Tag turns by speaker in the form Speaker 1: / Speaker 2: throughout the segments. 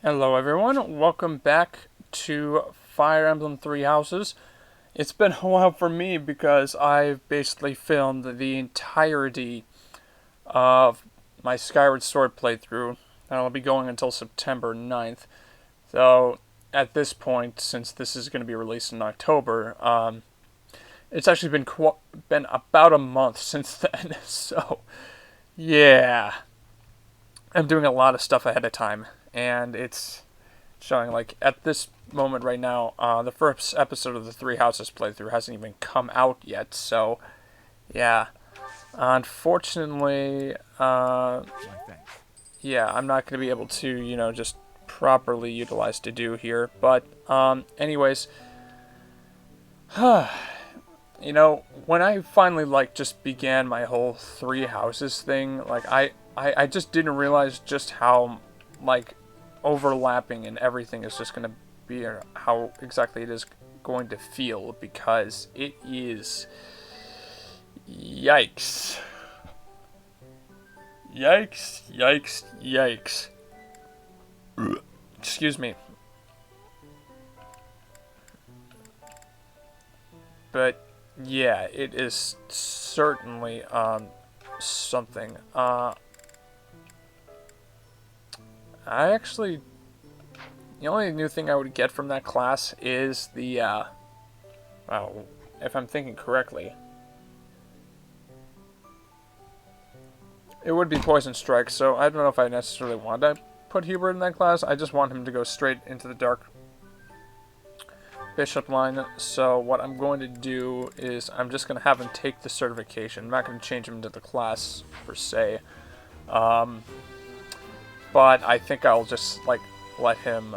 Speaker 1: Hello everyone, welcome back to Fire Emblem Three Houses. It's been a while for me because I've basically filmed the entirety of my Skyward Sword playthrough, and I'll be going until September 9th. So at this point, since this is going to be released in October, it's actually been about a month since then. So yeah, I'm doing a lot of stuff ahead of time, and it's showing like at this moment right now, the first episode of the Three Houses playthrough hasn't even come out yet. So yeah, unfortunately, yeah, I'm not going to be able to just properly utilize to do here. But anyways, when I finally just began my whole Three Houses thing, I just didn't realize just how like overlapping and everything is just going to be, or how exactly it is going to feel, because it is, yikes, yikes, yikes, yikes. Excuse me. But yeah, it is certainly something. I actually, the only new thing I would get from that class is the, well, if I'm thinking correctly, it would be Poison Strike, so I don't know if I necessarily want to put Hubert in that class. I just want him to go straight into the Dark Bishop line. So what I'm going to do is I'm just going to have him take the certification. I'm not going to change him to the class, per se. But I think I'll just, let him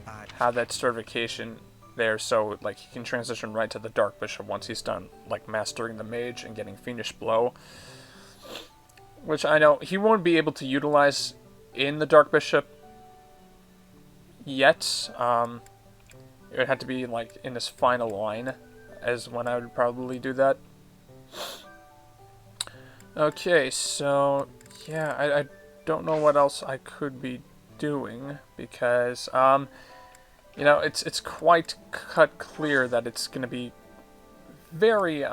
Speaker 1: have that certification there, so he can transition right to the Dark Bishop once he's done mastering the mage and getting Fiendish Blow, which I know he won't be able to utilize in the Dark Bishop yet. It would have to be in this final line as when I would probably do that. Okay, so yeah, I don't know what else I could be doing, because it's quite cut clear that it's going to be very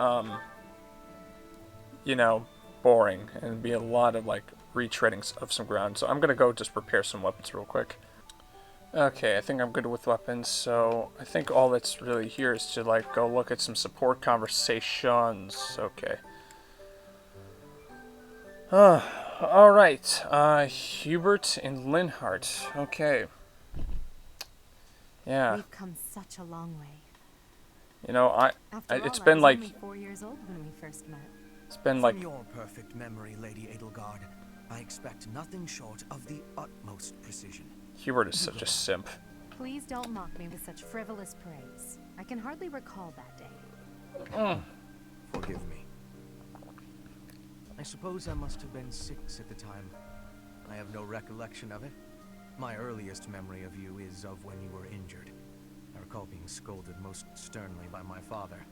Speaker 1: boring, and be a lot of retreading of some ground. So I'm going to go just prepare some weapons real quick. Okay, I think I'm good with weapons, so I think all that's really here is to go look at some support conversations. Okay. Alright, Hubert and Linhardt. Okay. Yeah.
Speaker 2: We've come such a long way.
Speaker 1: It's been
Speaker 2: I was only 4 years old when we first met.
Speaker 1: It's been
Speaker 3: From your perfect memory, Lady Edelgard, I expect nothing short of the utmost precision.
Speaker 1: Hubert is such a simp.
Speaker 2: Please don't mock me with such frivolous praise. I can hardly recall that day.
Speaker 3: Forgive me. I suppose I must have been 6 at the time. I have no recollection of it. My earliest memory of you is of when you were injured. I recall being scolded most sternly by my father.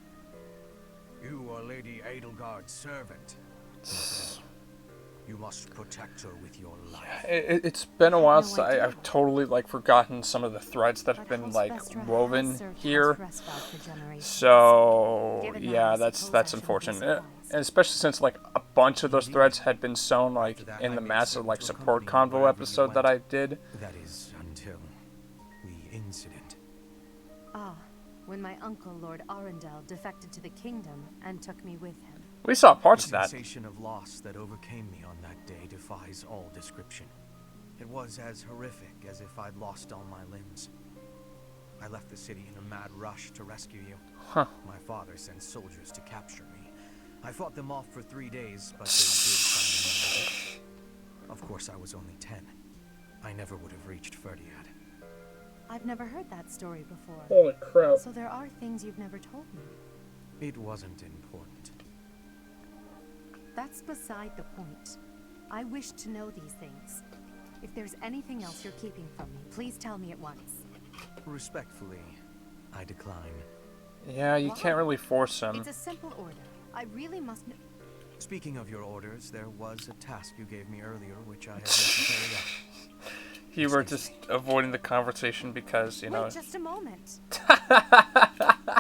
Speaker 3: You are Lady Edelgard's servant. You must protect her with your life.
Speaker 1: It's been a while since I've totally forgotten some of the threads that have been woven here. So yeah, that's unfortunate, and especially since a bunch of those threads had been sewn in the massive support convo episode that I did.
Speaker 3: That is until the incident.
Speaker 2: Ah, when my uncle Lord Arundel defected to the kingdom and took me with him.
Speaker 1: We saw parts of that.
Speaker 3: The sensation of loss that overcame me on that day defies all description. It was as horrific as if I'd lost all my limbs. I left the city in a mad rush to rescue you.
Speaker 1: Huh.
Speaker 3: My father sent soldiers to capture me. I fought them off for 3 days, but they did finally. Of course, I was only 10. I never would have reached Ferdiad.
Speaker 2: I've never heard that story before.
Speaker 1: Holy crap.
Speaker 2: So there are things you've never told me.
Speaker 3: It wasn't important.
Speaker 2: That's beside the point. I wish to know these things. If there's anything else you're keeping from me, please tell me at once.
Speaker 3: Respectfully, I decline.
Speaker 1: Yeah, you can't really force him.
Speaker 2: It's a simple order. I really must know.
Speaker 3: Speaking of your orders, there was a task you gave me earlier which I have yet to carry out.
Speaker 1: Hubert just avoiding the conversation because, you know...
Speaker 2: Wait just a moment. I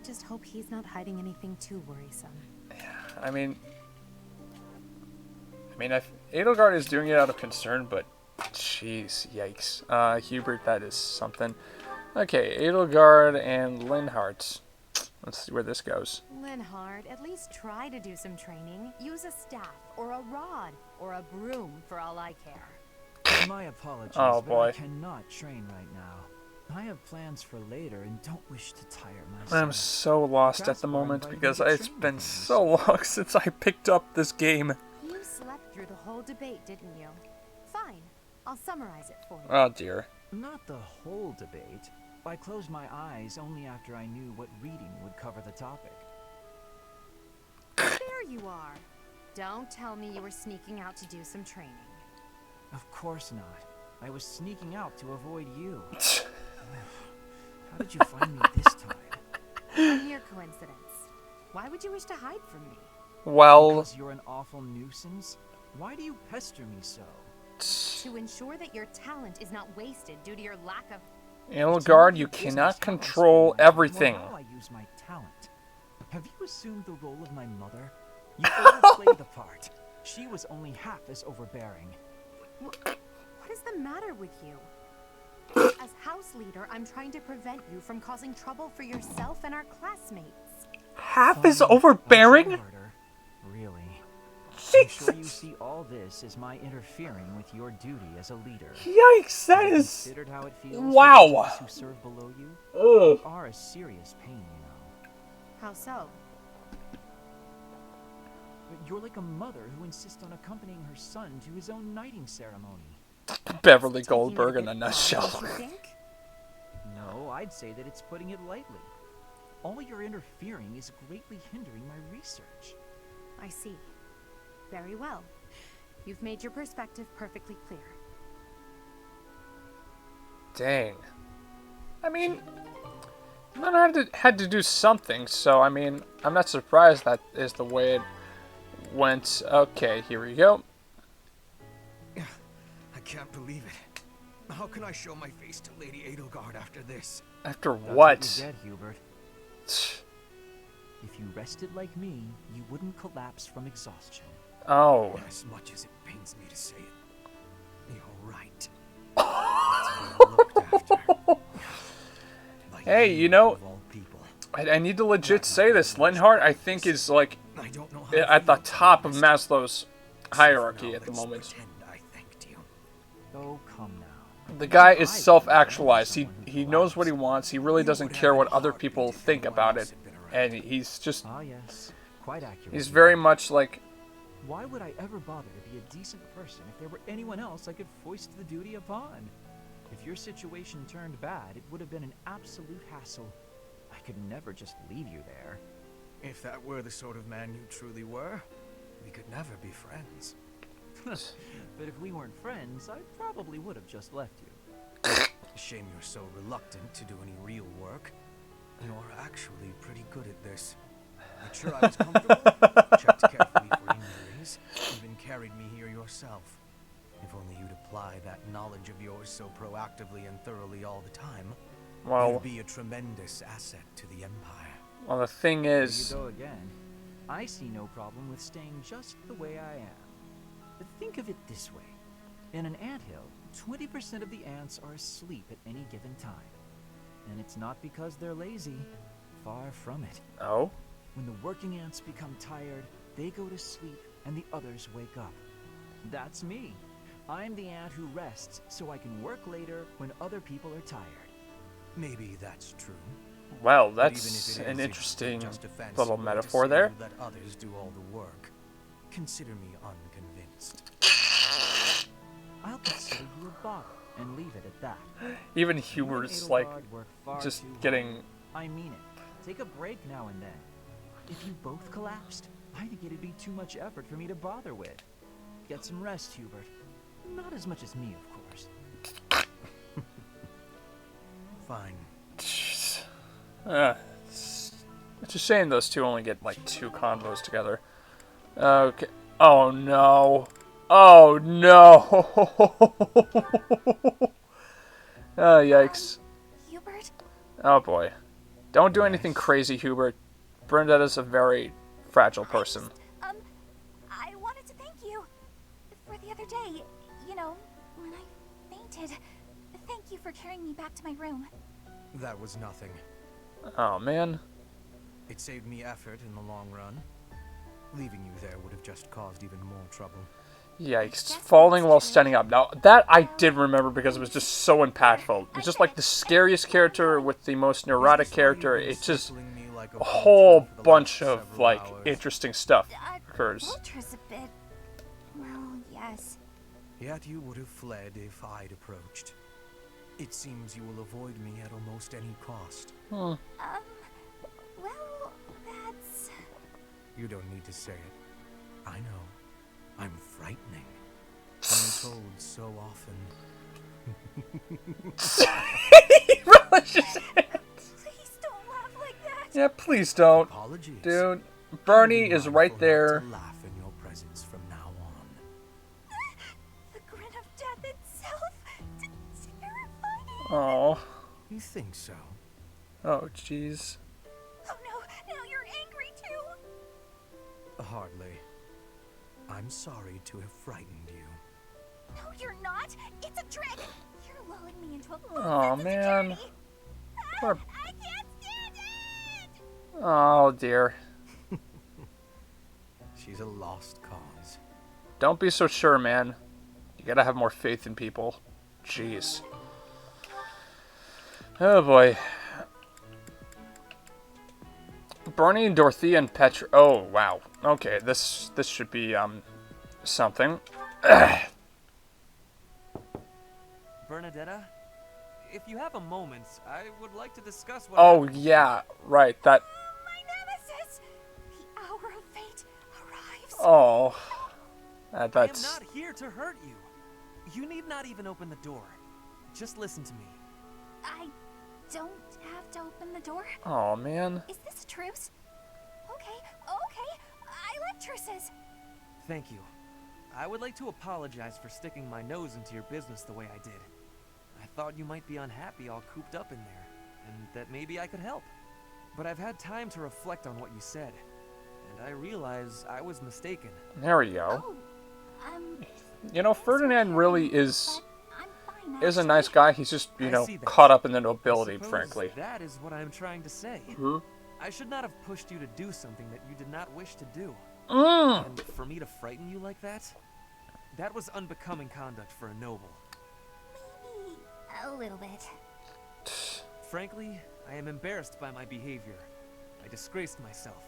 Speaker 2: just hope he's not hiding anything too worrisome.
Speaker 1: I mean, Edelgard is doing it out of concern, but jeez, yikes. Hubert, that is something. Okay, Edelgard and Linhardt. Let's see where this goes.
Speaker 2: Linhardt, at least try to do some training. Use a staff, or a rod, or a broom, for all I care.
Speaker 3: My apologies,
Speaker 1: Oh,
Speaker 3: but
Speaker 1: boy.
Speaker 3: I cannot train right now. I have plans for later and don't wish to tire myself.
Speaker 1: I'm so lost at the moment because it's been so long since I picked up this game.
Speaker 2: You slept through the whole debate, didn't you? Fine. I'll summarize it for you.
Speaker 1: Oh dear.
Speaker 3: Not the whole debate. I closed my eyes only after I knew what reading would cover the topic.
Speaker 2: There you are. Don't tell me you were sneaking out to do some training.
Speaker 3: Of course not. I was sneaking out to avoid you. How did you find me this time?
Speaker 2: A mere coincidence. Why would you wish to hide from me?
Speaker 1: Well,
Speaker 3: Because you're an awful nuisance? Why do you pester me so?
Speaker 2: To ensure that your talent is not wasted due to your lack of...
Speaker 1: Edelgard, you cannot control everything.
Speaker 3: How I use my talent. Have you assumed the role of my mother? You overplayed the part. She was only half as overbearing.
Speaker 2: What is the matter with you? As house leader, I'm trying to prevent you from causing trouble for yourself and our classmates.
Speaker 1: Half is
Speaker 3: Fine,
Speaker 1: overbearing?
Speaker 3: I'll try harder. Really? I'm sure you see all this as my interfering with your duty as a leader.
Speaker 1: Yikes, that
Speaker 3: Have you
Speaker 1: is...
Speaker 3: considered how it feels
Speaker 1: Wow.
Speaker 3: for those who serve below you?
Speaker 1: Ugh.
Speaker 3: You are a serious pain, you know.
Speaker 2: How so?
Speaker 3: You're like a mother who insists on accompanying her son to his own knighting ceremony.
Speaker 1: Beverly
Speaker 2: Taking it
Speaker 1: Goldberg
Speaker 2: a
Speaker 1: in a
Speaker 2: bit
Speaker 1: nutshell.
Speaker 2: far, don't you think?
Speaker 3: No, I'd say that it's putting it lightly. All your interfering is greatly hindering my research.
Speaker 2: I see. Very well. You've made your perspective perfectly clear.
Speaker 1: Dang. I mean, Linhardt had to do something, so I mean, I'm not surprised that is the way it went. Okay, here we go.
Speaker 3: I can't believe it. How can I show my face to Lady Edelgard after this?
Speaker 1: After
Speaker 3: That's
Speaker 1: what?
Speaker 3: you get, Hubert. If you rested like me, you wouldn't collapse from exhaustion.
Speaker 1: Oh.
Speaker 3: As much as it pains me to say it, you're right.
Speaker 1: Hey, you know, I need to legit say this. Linhardt, I think, is like at the top of Maslow's hierarchy at the moment.
Speaker 3: Oh, come now.
Speaker 1: The guy is self-actualized. He knows what he wants. He really doesn't care what other people think about it. And he's just...
Speaker 3: Ah, yes. Quite accurate.
Speaker 1: He's very much like...
Speaker 3: Why would I ever bother to be a decent person if there were anyone else I could foist the duty upon? If your situation turned bad, it would have been an absolute hassle. I could never just leave you there. If that were the sort of man you truly were, we could never be friends. But if we weren't friends, I probably would have just left you. Shame you're so reluctant to do any real work. You're actually pretty good at this. Made sure I was comfortable, checked carefully for injuries, even carried me here yourself. If only you'd apply that knowledge of yours so proactively and thoroughly all the time, you'd be a tremendous asset to the Empire.
Speaker 1: Well, the thing is...
Speaker 3: There you go again. I see no problem with staying just the way I am. But think of it this way. In an anthill, 20% of the ants are asleep at any given time. And it's not because they're lazy. Far from it.
Speaker 1: Oh?
Speaker 3: When the working ants become tired, they go to sleep and the others wake up. That's me. I'm the ant who rests so I can work later when other people are tired. Maybe that's true.
Speaker 1: Well, that's an interesting little metaphor there.
Speaker 3: Let others do all the work. Consider me unconvinced. I'll consider you a bother and leave it at that.
Speaker 1: Even Hubert's like just getting...
Speaker 3: I mean it. Take a break now and then. If you both collapsed, I think it'd be too much effort for me to bother with. Get some rest, Hubert. Not as much as me, of course. Fine.
Speaker 1: Jeez. It's a shame those two only get like 2 combos together. Okay. Oh no. Oh no! Oh yikes!
Speaker 2: Hubert?
Speaker 1: Oh boy! Don't do anything
Speaker 3: Yes.
Speaker 1: crazy, Hubert. Bernadetta's a very fragile person.
Speaker 2: Um, I wanted to thank you for the other day. You know, when I fainted. Thank you for carrying me back to my room.
Speaker 3: That was nothing.
Speaker 1: Oh man.
Speaker 3: It saved me effort in the long run. Leaving you there would have just caused even more trouble.
Speaker 1: Yikes.
Speaker 2: Guess
Speaker 1: Falling
Speaker 2: that's
Speaker 1: while
Speaker 2: true.
Speaker 1: standing up. Now, that I did remember because it was just so impactful. It's just like the scariest character with the most neurotic character. It's just a whole bunch of, like, interesting stuff occurs.
Speaker 2: Vulture's a bit... Well, yes.
Speaker 3: Yet you would have fled if I'd approached. It seems you will avoid me at almost any cost.
Speaker 2: Well, that's...
Speaker 3: You don't need to say it. I know. I'm frightening. I'm told so often.
Speaker 2: Please don't laugh like that.
Speaker 1: Yeah, please don't.
Speaker 3: Apologies.
Speaker 1: Dude, Bernie is right
Speaker 3: Mindful not
Speaker 1: there.
Speaker 3: to laugh in your presence from now on.
Speaker 2: The grin of death itself. Terrifying.
Speaker 1: Oh.
Speaker 3: You think so?
Speaker 1: Oh, jeez.
Speaker 2: Oh no, now you're angry too.
Speaker 3: Hardly. I'm sorry to have frightened you.
Speaker 2: No, you're not. It's a trick. You're lulling me into a false
Speaker 1: Oh,
Speaker 2: sense of
Speaker 1: man.
Speaker 2: security.
Speaker 1: Poor...
Speaker 2: I can't stand it.
Speaker 1: Oh, dear.
Speaker 3: She's a lost cause.
Speaker 1: Don't be so sure, man. You gotta have more faith in people. Jeez. Oh, boy. Bernie and Dorothea and Petra... Oh, wow. Okay, this should be, something.
Speaker 4: Bernadetta, if you have a moment, I would like to discuss what
Speaker 1: Oh,
Speaker 4: happened.
Speaker 1: yeah, right, that...
Speaker 2: My nemesis. The hour of fate arrives.
Speaker 1: Oh.
Speaker 4: I am
Speaker 1: That's...
Speaker 4: not here to hurt you. You need not even open the door. Just listen to me.
Speaker 2: I don't have to open the door.
Speaker 1: Oh, man.
Speaker 2: Is this a truce? Okay. I like truces.
Speaker 4: Thank you. I would like to apologize for sticking my nose into your business the way I did. I thought you might be unhappy all cooped up in there, and that maybe I could help. But I've had time to reflect on what you said, and I realize I was mistaken.
Speaker 1: There we go.
Speaker 2: Oh,
Speaker 1: You know, Ferdinand really is
Speaker 2: I'm fine.
Speaker 1: a
Speaker 2: actually.
Speaker 1: nice guy. He's just, you
Speaker 4: I
Speaker 1: know,
Speaker 4: see that.
Speaker 1: caught up in the
Speaker 4: I
Speaker 1: nobility,
Speaker 4: suppose
Speaker 1: frankly.
Speaker 4: that is what I'm trying to say.
Speaker 1: Hmm?
Speaker 4: I should not have pushed you to do something that you did not wish to do.
Speaker 1: Mm.
Speaker 4: And for me to frighten you like that was unbecoming conduct for a noble.
Speaker 2: Maybe a little bit.
Speaker 4: Frankly, I am embarrassed by my behavior. I disgraced myself.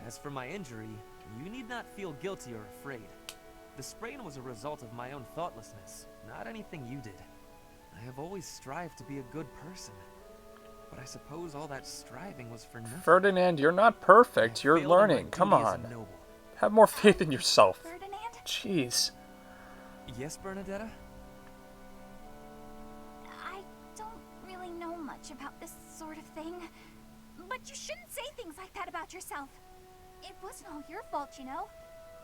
Speaker 4: As for my injury, you need not feel guilty or afraid. The sprain was a result of my own thoughtlessness, not anything you did. I have always strived to be a good person. But I suppose all that striving was for nothing.
Speaker 1: Ferdinand, you're not perfect.
Speaker 4: I
Speaker 1: You're
Speaker 4: failed in my
Speaker 1: learning. Come
Speaker 4: duty as a
Speaker 1: on.
Speaker 4: noble.
Speaker 1: Have more faith in yourself.
Speaker 2: Ferdinand?
Speaker 1: Jeez.
Speaker 4: Yes, Bernadetta?
Speaker 2: I don't really know much about this sort of thing. But you shouldn't say things like that about yourself. It wasn't all your fault, you know.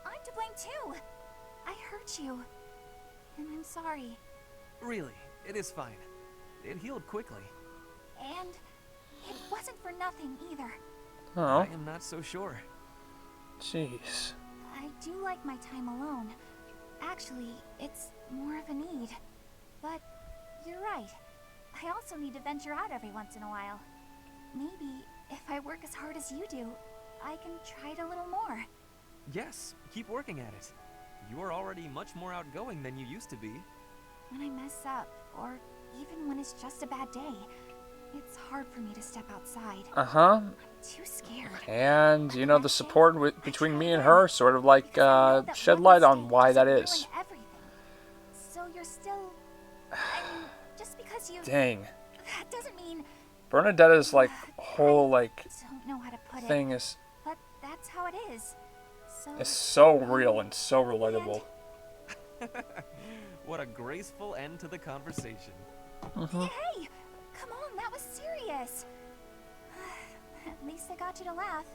Speaker 2: I'm to blame too. I hurt you. And I'm sorry.
Speaker 4: Really, it is fine. It healed quickly.
Speaker 2: And it wasn't for nothing either.
Speaker 1: Oh,
Speaker 4: I am not so sure.
Speaker 1: jeez.
Speaker 2: I do like my time alone. Actually, it's more of a need. But you're right. I also need to venture out every once in a while. Maybe if I work as hard as you do, I can try it a little more.
Speaker 4: Yes, keep working at it. You are already much more outgoing than you used to be.
Speaker 2: When I mess up, or even when it's just a bad day, it's hard for me to step outside.
Speaker 1: Uh-huh.
Speaker 2: I'm too scared.
Speaker 1: And, you know, the support between me and her sort of like, shed light on why that is.
Speaker 2: Everything. So you're still... I mean, just because you...
Speaker 1: Dang.
Speaker 2: That doesn't mean...
Speaker 1: Bernadetta's, like, whole, like,
Speaker 2: Don't know how to put
Speaker 1: thing
Speaker 2: it,
Speaker 1: is
Speaker 2: but that's how it is.
Speaker 1: so real and so relatable.
Speaker 4: What a graceful end to the conversation.
Speaker 2: Hey! Come on, that was serious. At least I got you to laugh.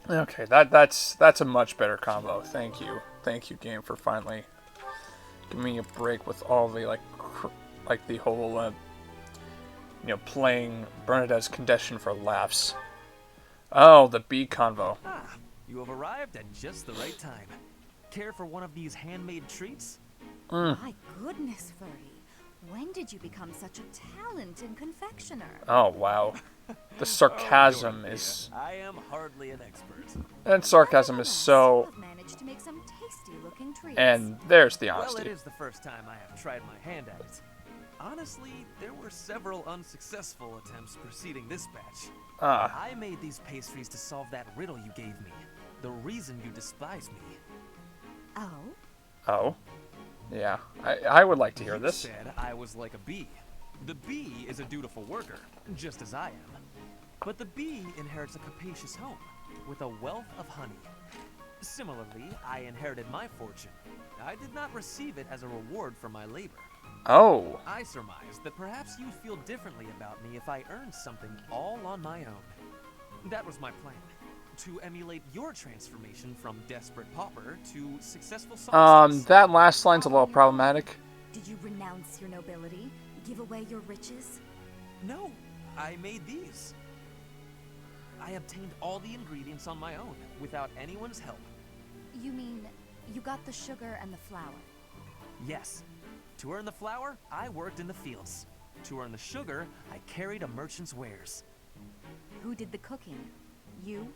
Speaker 1: Okay, that's a much better combo. Thank you, game, for finally giving me a break with all the like the whole playing Bernadette's condition for laughs. Oh, the B convo.
Speaker 4: Ah, you have arrived at just the right time. Care for one of these handmade treats?
Speaker 5: My goodness, Ferdy. When did you become such a talent in confectioner?
Speaker 1: Oh wow, the sarcasm
Speaker 4: Oh,
Speaker 1: is
Speaker 4: I am hardly an expert.
Speaker 1: and sarcasm is so.
Speaker 5: You've managed to make some tasty-looking treats.
Speaker 1: And there's the
Speaker 4: Well,
Speaker 1: honesty.
Speaker 4: it is the first time I have tried my hand at it. Honestly, there were several unsuccessful attempts preceding this batch. I made these pastries to solve that riddle you gave me. The reason you despise me.
Speaker 5: Oh?
Speaker 1: Oh, yeah. I would like to hear
Speaker 4: You
Speaker 1: this.
Speaker 4: said I was like a bee. The bee is a dutiful worker, just as I am. But the bee inherits a capacious home, with a wealth of honey. Similarly, I inherited my fortune. I did not receive it as a reward for my labor.
Speaker 1: Oh,
Speaker 4: I surmised that perhaps you'd feel differently about me if I earned something all on my own. That was my plan. To emulate your transformation from desperate pauper to successful songstress.
Speaker 1: that last line's a little problematic.
Speaker 5: Did you renounce your nobility? Give away your riches?
Speaker 4: No, I made these. I obtained all the ingredients on my own, without anyone's help.
Speaker 5: You mean you got the sugar and the flour?
Speaker 4: Yes. To earn the flour, I worked in the fields. To earn the sugar, I carried a merchant's wares.
Speaker 5: Who did the cooking? You?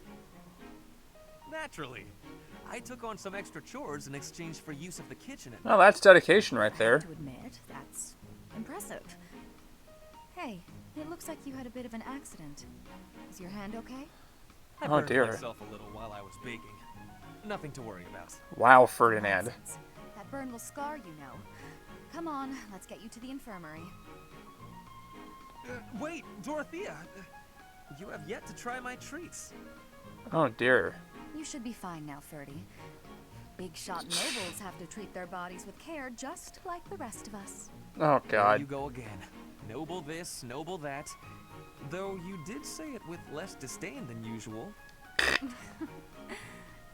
Speaker 4: Naturally. I took on some extra chores in exchange for use of the kitchen.
Speaker 1: Oh, that's dedication right
Speaker 5: I
Speaker 1: there.
Speaker 5: have to admit, that's impressive. Hey, it looks like you had a bit of an accident. Is your hand okay?
Speaker 4: I
Speaker 1: Oh,
Speaker 4: burned
Speaker 1: dear.
Speaker 4: myself a little while I was baking. Nothing to worry about.
Speaker 1: Wow, Ferdinand.
Speaker 5: Nonsense. That burn will scar you, know. Come on, let's get you to the infirmary.
Speaker 4: Wait, Dorothea! You have yet to try my treats.
Speaker 1: Oh dear.
Speaker 5: You should be fine now, Ferdy. Big shot nobles have to treat their bodies with care just like the rest of us.
Speaker 1: Oh
Speaker 4: There
Speaker 1: god.
Speaker 4: you go again. Noble this, noble that. Though you did say it with less disdain than usual.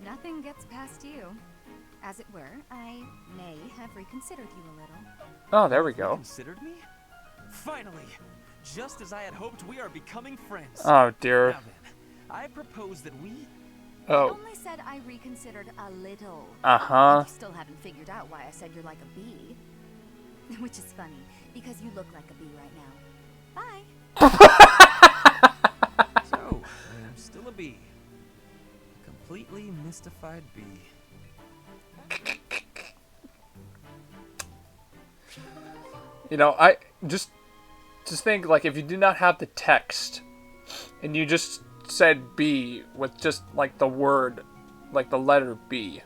Speaker 5: Nothing gets past you. As it were, I may have reconsidered you a little.
Speaker 1: Oh, there we go.
Speaker 4: Considered me? Finally! Just as I had hoped, we are becoming friends.
Speaker 1: Oh dear.
Speaker 4: Now then, I propose that we...
Speaker 5: I
Speaker 1: Oh.
Speaker 5: only said I reconsidered a little.
Speaker 1: Uh-huh.
Speaker 5: You still haven't figured out why I said you're like a bee. Which is funny, because you look like a bee right now. Bye!
Speaker 4: So, I am still a bee. Completely mystified bee.
Speaker 1: You know, I just think, like, if you did not have the text and you just said B with just like the word, like the letter B,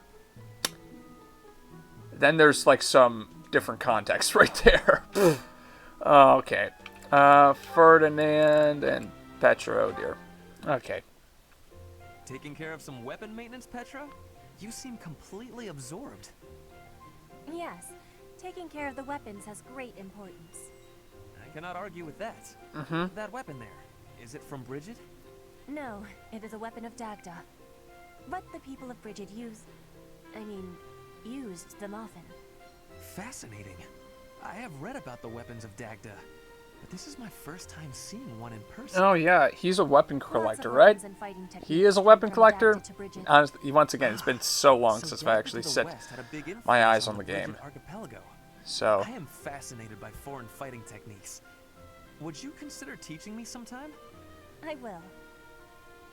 Speaker 1: then there's like some different context right there. Okay. Ferdinand and Petra, oh dear. Okay.
Speaker 4: Taking care of some weapon maintenance, Petra? You seem completely absorbed.
Speaker 2: Yes, taking care of the weapons has great importance.
Speaker 4: I cannot argue with that. That weapon there, is it from Bridget?
Speaker 2: No, it is a weapon of Dagda. But the people of Bridget used them often.
Speaker 4: Fascinating. I have read about the weapons of Dagda, but this is my first time seeing one in person.
Speaker 1: Oh yeah, he's a weapon
Speaker 2: Lots
Speaker 1: collector,
Speaker 2: of
Speaker 1: right?
Speaker 2: weapons and fighting
Speaker 1: He is a
Speaker 2: techniques
Speaker 1: weapon
Speaker 2: from
Speaker 1: collector.
Speaker 2: Dagda to Bridget.
Speaker 1: Honestly, once again, it's been so long
Speaker 4: So
Speaker 1: since I
Speaker 4: Dagda
Speaker 1: actually
Speaker 4: to the
Speaker 1: set
Speaker 4: west had a big influence
Speaker 1: my eyes on
Speaker 4: the
Speaker 1: the game.
Speaker 4: Bridget archipelago.
Speaker 1: So,
Speaker 4: I am fascinated by foreign fighting techniques. Would you consider teaching me sometime?
Speaker 2: I will.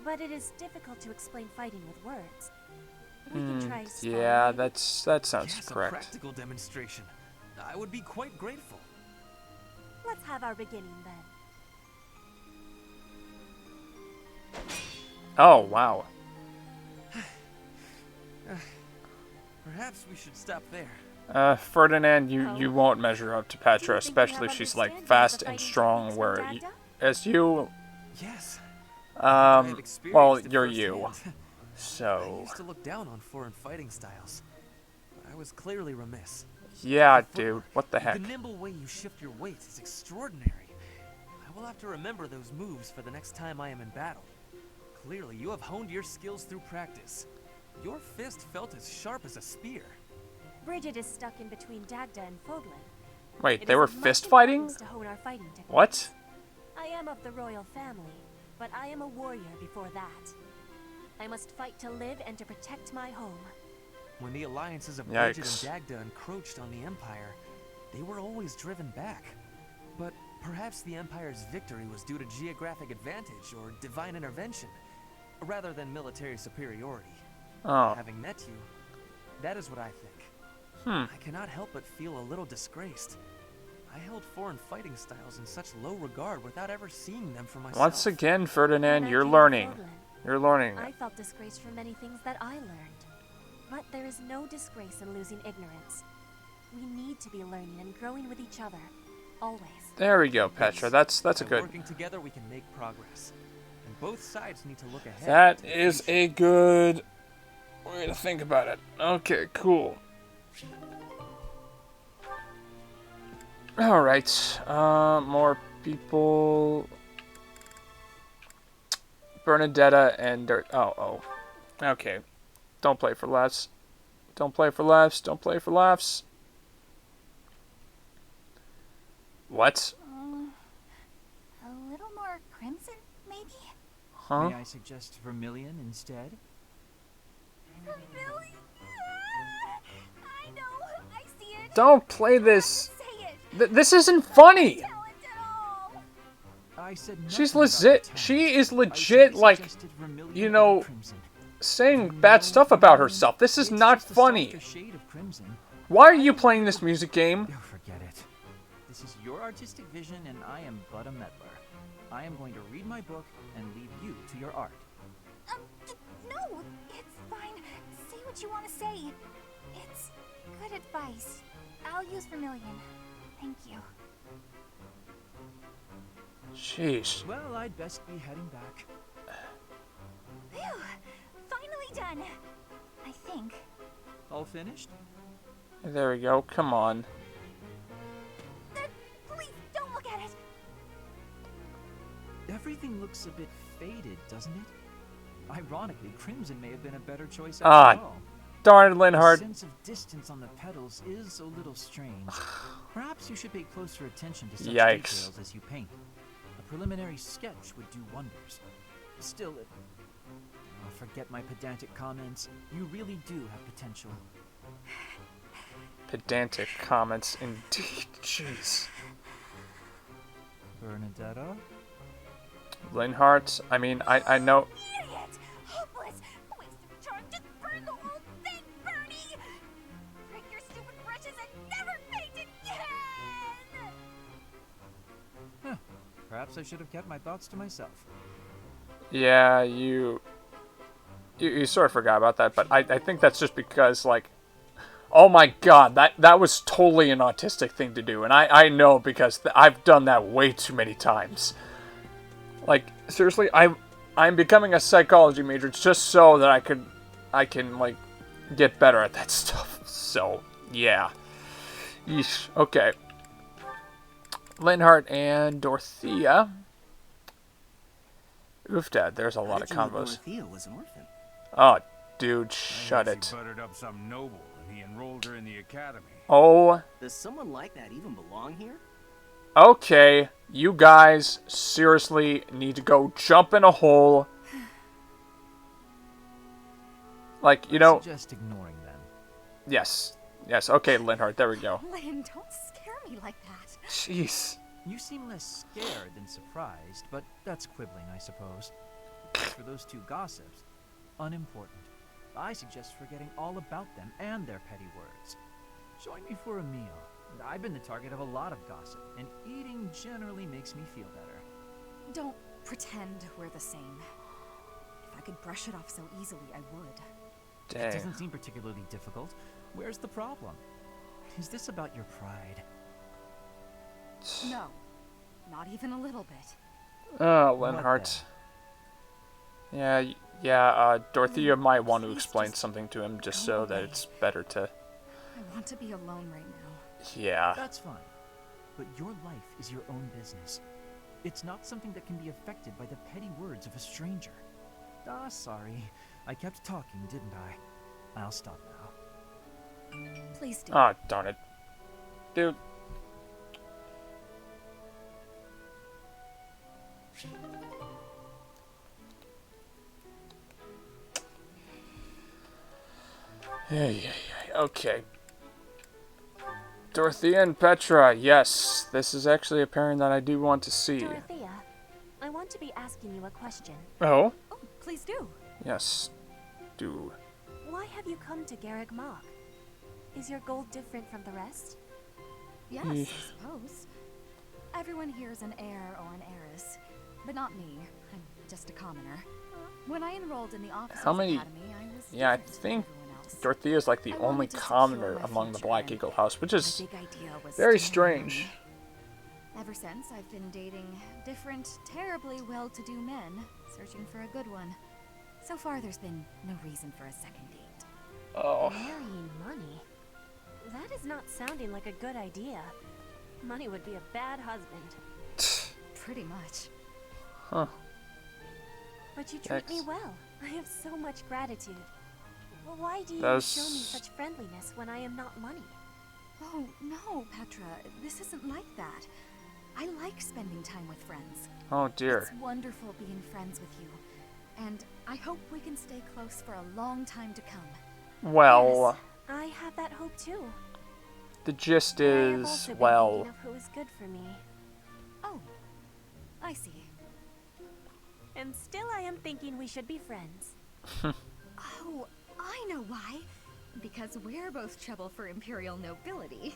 Speaker 2: But it is difficult to explain fighting with words. We can try
Speaker 1: yeah,
Speaker 2: sparring.
Speaker 1: that sounds
Speaker 4: Yes, a
Speaker 1: correct.
Speaker 4: practical demonstration. I would be quite grateful.
Speaker 2: Let's have our beginning then.
Speaker 1: Oh wow.
Speaker 4: Perhaps we should stop there.
Speaker 1: Ferdinand, you won't measure up to Petra,
Speaker 2: Do you think you
Speaker 1: especially
Speaker 2: have
Speaker 1: if she's like
Speaker 2: understanding of
Speaker 1: fast
Speaker 2: the
Speaker 1: and
Speaker 2: fighting
Speaker 1: strong.
Speaker 2: techniques
Speaker 1: Where
Speaker 2: from Dagda?
Speaker 1: as you,
Speaker 4: Yes. I have experienced
Speaker 1: well,
Speaker 4: it
Speaker 1: you're you.
Speaker 4: firsthand. I
Speaker 1: So,
Speaker 4: used to look down on foreign fighting styles, but I was clearly remiss.
Speaker 1: yeah,
Speaker 4: The
Speaker 1: dude, what the heck?
Speaker 4: The nimble way you shift your weight is extraordinary. I will have to remember those moves for the next time I am in battle. Clearly, you have honed your skills through practice. Your fist felt as sharp as a spear.
Speaker 6: Bridget is stuck in between Dagda and Foglin.
Speaker 1: Wait,
Speaker 6: It
Speaker 1: they
Speaker 6: is
Speaker 1: were
Speaker 6: of much
Speaker 1: fist fighting?
Speaker 6: importance to hone our fighting techniques.
Speaker 1: What?
Speaker 6: I am of the royal family, but I am a warrior before that. I must fight to live and to protect my home.
Speaker 4: When the alliances of Bridget
Speaker 1: Yikes.
Speaker 4: and Dagda encroached on the Empire, they were always driven back. But perhaps the Empire's victory was due to geographic advantage or divine intervention, rather than military superiority.
Speaker 1: Oh.
Speaker 4: Having met you, that is what I think. I cannot help but feel a little disgraced. I held foreign fighting styles in such low regard without ever seeing them for myself.
Speaker 1: Once again, Ferdinand,
Speaker 6: When I
Speaker 1: you're
Speaker 6: came to
Speaker 1: learning.
Speaker 6: Foglin,
Speaker 1: You're learning.
Speaker 6: I felt disgraced for many things that I learned. But there is no disgrace in losing ignorance. We need to be learning and growing with each other, always.
Speaker 1: There we go, Petra. That's a
Speaker 4: By
Speaker 1: good.
Speaker 4: working together, we can make progress. And both sides need to look ahead.
Speaker 1: That
Speaker 4: to the
Speaker 1: is
Speaker 4: future.
Speaker 1: a good way to think about it. Okay, cool. Alright, more people. Bernadetta and oh. Okay. Don't play for laughs. Don't play for laughs. Don't play for laughs. What?
Speaker 2: A little more crimson, maybe?
Speaker 1: Huh?
Speaker 7: May I suggest vermilion instead?
Speaker 2: Vermilion? I know, I see it.
Speaker 1: Don't play this.
Speaker 2: Say it.
Speaker 1: This isn't funny.
Speaker 2: Tell it at all.
Speaker 7: I said
Speaker 1: She's
Speaker 7: nothing about
Speaker 1: legit.
Speaker 7: the
Speaker 1: She is
Speaker 7: I
Speaker 1: legit,
Speaker 7: simply
Speaker 1: like,
Speaker 7: suggested vermilion
Speaker 1: you
Speaker 7: over
Speaker 1: know,
Speaker 7: crimson.
Speaker 1: saying bad stuff about herself. This is
Speaker 7: It's
Speaker 1: not
Speaker 7: just a
Speaker 1: funny.
Speaker 7: softer shade of crimson.
Speaker 1: Why are you playing this music game?
Speaker 7: Oh, forget it. This is your artistic vision, and I am but a meddler. I am going to read my book and leave you to your art.
Speaker 2: No, it's fine. Say what you want to say. It's good advice. I'll use vermilion. Thank you.
Speaker 1: Jeez.
Speaker 7: Well, I'd best be heading back.
Speaker 2: Phew, finally done. I think.
Speaker 7: All finished?
Speaker 1: There we go. Come on.
Speaker 2: Please don't look at it.
Speaker 7: Everything looks a bit faded, doesn't it? Ironically, crimson may have been a better choice
Speaker 1: Ah,
Speaker 7: after all.
Speaker 1: Darn it,
Speaker 7: The
Speaker 1: Linhardt.
Speaker 7: sense of distance on the petals is a little strange. Perhaps you should pay closer attention to such
Speaker 1: Yikes.
Speaker 7: details as you paint. A preliminary sketch would do wonders. Still, forget my pedantic comments. You really do have potential.
Speaker 1: Pedantic comments, indeed. Jeez.
Speaker 7: Bernadetta?
Speaker 1: Linhardt. I mean, I know.
Speaker 2: Idiot! Hopeless! Waste of charm! Just burn the whole thing, Bernie! Break your stupid brushes and never paint again!
Speaker 7: Huh. Perhaps I should have kept my thoughts to myself.
Speaker 1: Yeah, you sort of forgot about that, but I think that's just because, like, oh my god, that was totally an autistic thing to do, and I know because I've done that way too many times. Like, seriously, I'm becoming a psychology major just so that I can, like, get better at that stuff. So, yeah. Yeesh. Okay. Linhardt and Dorothea. Oof, Dad, there's a lot of combos.
Speaker 8: Dorothea was an orphan.
Speaker 1: Oh, dude, shut it.
Speaker 9: She buttered up some noble, and he enrolled her in the academy.
Speaker 1: Oh,
Speaker 8: Does someone like that even belong here?
Speaker 1: okay. You guys seriously need to go jump in a hole. Like, you know,
Speaker 7: Suggest ignoring them.
Speaker 1: yes. Yes, okay, Linhardt, there we go.
Speaker 5: Lynn, don't scare me like that.
Speaker 1: Jeez.
Speaker 7: You seem less scared than surprised, but that's quibbling, I suppose. As for those two gossips, unimportant. I suggest forgetting all about them and their petty words. Join me for a meal. I've been the target of a lot of gossip, and eating generally makes me feel better.
Speaker 5: Don't pretend we're the same. If I could brush it off so easily, I would.
Speaker 7: It
Speaker 1: Dang.
Speaker 7: doesn't seem particularly difficult. Where's the problem? Is this about your pride?
Speaker 5: No, not even a little bit.
Speaker 1: Oh,
Speaker 7: What
Speaker 1: Linhardt. Yeah, Dorothea might want to explain something to him just so that it's better to...
Speaker 5: I want to be alone right now.
Speaker 1: Yeah.
Speaker 7: That's fine. But your life is your own business. It's not something that can be affected by the petty words of a stranger. Ah, sorry. I kept talking, didn't I? I'll stop now.
Speaker 5: Please do.
Speaker 1: Ah, darn it. Dude. Okay. Dorothea and Petra, yes. This is actually a pairing that I do want to see.
Speaker 6: Dorothea, I want to be asking you a question.
Speaker 1: Oh?
Speaker 5: Oh, please do.
Speaker 1: Yes. Do.
Speaker 6: Why have you come to Garreg Mach? Is your goal different from the rest?
Speaker 5: Yes, I suppose. Everyone here is an heir or an heiress, but not me. I'm just a commoner. When I enrolled in the Officers
Speaker 1: many-
Speaker 5: Academy, I was
Speaker 1: Yeah, I
Speaker 5: different from
Speaker 1: think
Speaker 5: everyone else.
Speaker 1: Dorothea is like the
Speaker 5: I
Speaker 1: only
Speaker 5: wanted to secure
Speaker 1: commoner
Speaker 5: my
Speaker 1: among the
Speaker 5: future,
Speaker 1: Black
Speaker 5: and
Speaker 1: Eagle House, which
Speaker 5: my
Speaker 1: is
Speaker 5: big idea was
Speaker 1: very
Speaker 5: to
Speaker 1: strange.
Speaker 5: marry. Ever since, I've been dating different, terribly well-to-do men, searching for a good one. So far, there's been no reason for a second date.
Speaker 1: Oh.
Speaker 6: Marrying money? That is not sounding like a good idea. Money would be a bad husband.
Speaker 5: Pretty much.
Speaker 1: Huh.
Speaker 6: But you treat me
Speaker 1: Yikes.
Speaker 6: well. I have so much gratitude. Well, why do you
Speaker 1: That's-
Speaker 6: show me such friendliness when I am not money?
Speaker 5: Oh, no, Petra. This isn't like that. I like spending time with friends.
Speaker 1: Oh dear.
Speaker 5: It's wonderful being friends with you. And I hope we can stay close for a long time to come.
Speaker 1: Well,
Speaker 6: Yes, I have that hope too.
Speaker 1: the gist
Speaker 6: But I have
Speaker 1: is,
Speaker 6: also been
Speaker 1: well,
Speaker 6: thinking of who is good for me.
Speaker 5: Oh, I see.
Speaker 6: And still I am thinking we should be friends.
Speaker 5: Oh, I know why. Because we're both trouble for Imperial nobility.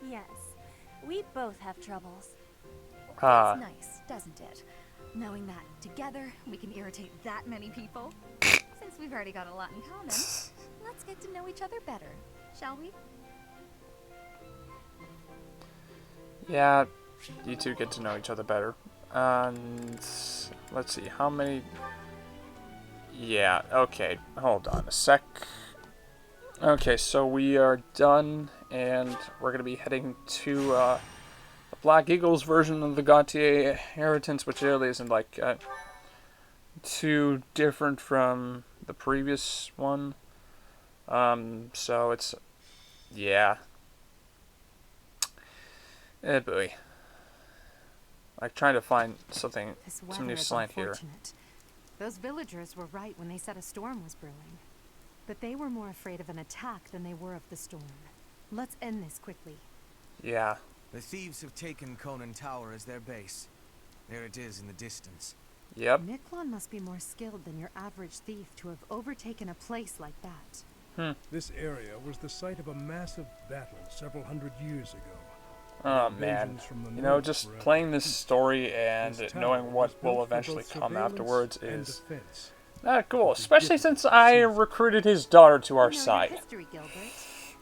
Speaker 6: Yes, we both have troubles.
Speaker 1: ah,
Speaker 5: It's nice, doesn't it? Knowing that together we can irritate that many people. Since we've already got a lot in common, let's get to know each other better, shall we?
Speaker 1: yeah, you two get to know each other better. And let's see, how many? Yeah, okay, hold on a sec. Okay, so we are done, and we're gonna be heading to the Black Eagles version of the Gautier inheritance, which really isn't like too different from the previous one. So it's, yeah. Eh, boy. Like trying to find something,
Speaker 10: This
Speaker 1: some new
Speaker 10: weather is
Speaker 1: slant here.
Speaker 10: unfortunate. Those villagers were right when they said a storm was brewing. But they were more afraid of an attack than they were of the storm. Let's end this quickly.
Speaker 1: Yeah.
Speaker 3: The thieves have taken Conan Tower as their base. There it is in the distance.
Speaker 1: Yep.
Speaker 10: Miklon must be more skilled than your average thief to have overtaken a place like that.
Speaker 11: This area was the site of a massive battle several hundred years ago.
Speaker 1: Oh man.
Speaker 11: Invasions from the
Speaker 1: You know,
Speaker 11: north
Speaker 1: just
Speaker 11: were at
Speaker 1: playing
Speaker 11: the
Speaker 1: this
Speaker 11: peak.
Speaker 1: story and
Speaker 11: This tower
Speaker 1: knowing
Speaker 11: was
Speaker 1: what will
Speaker 11: built for
Speaker 1: eventually
Speaker 11: both
Speaker 1: come
Speaker 11: surveillance
Speaker 1: afterwards
Speaker 11: and
Speaker 1: is
Speaker 11: defense.
Speaker 1: cool.
Speaker 11: It's
Speaker 1: Especially
Speaker 11: different
Speaker 1: since I
Speaker 11: season.
Speaker 1: recruited his daughter to our
Speaker 10: You know your
Speaker 1: side.
Speaker 10: history, Gilbert.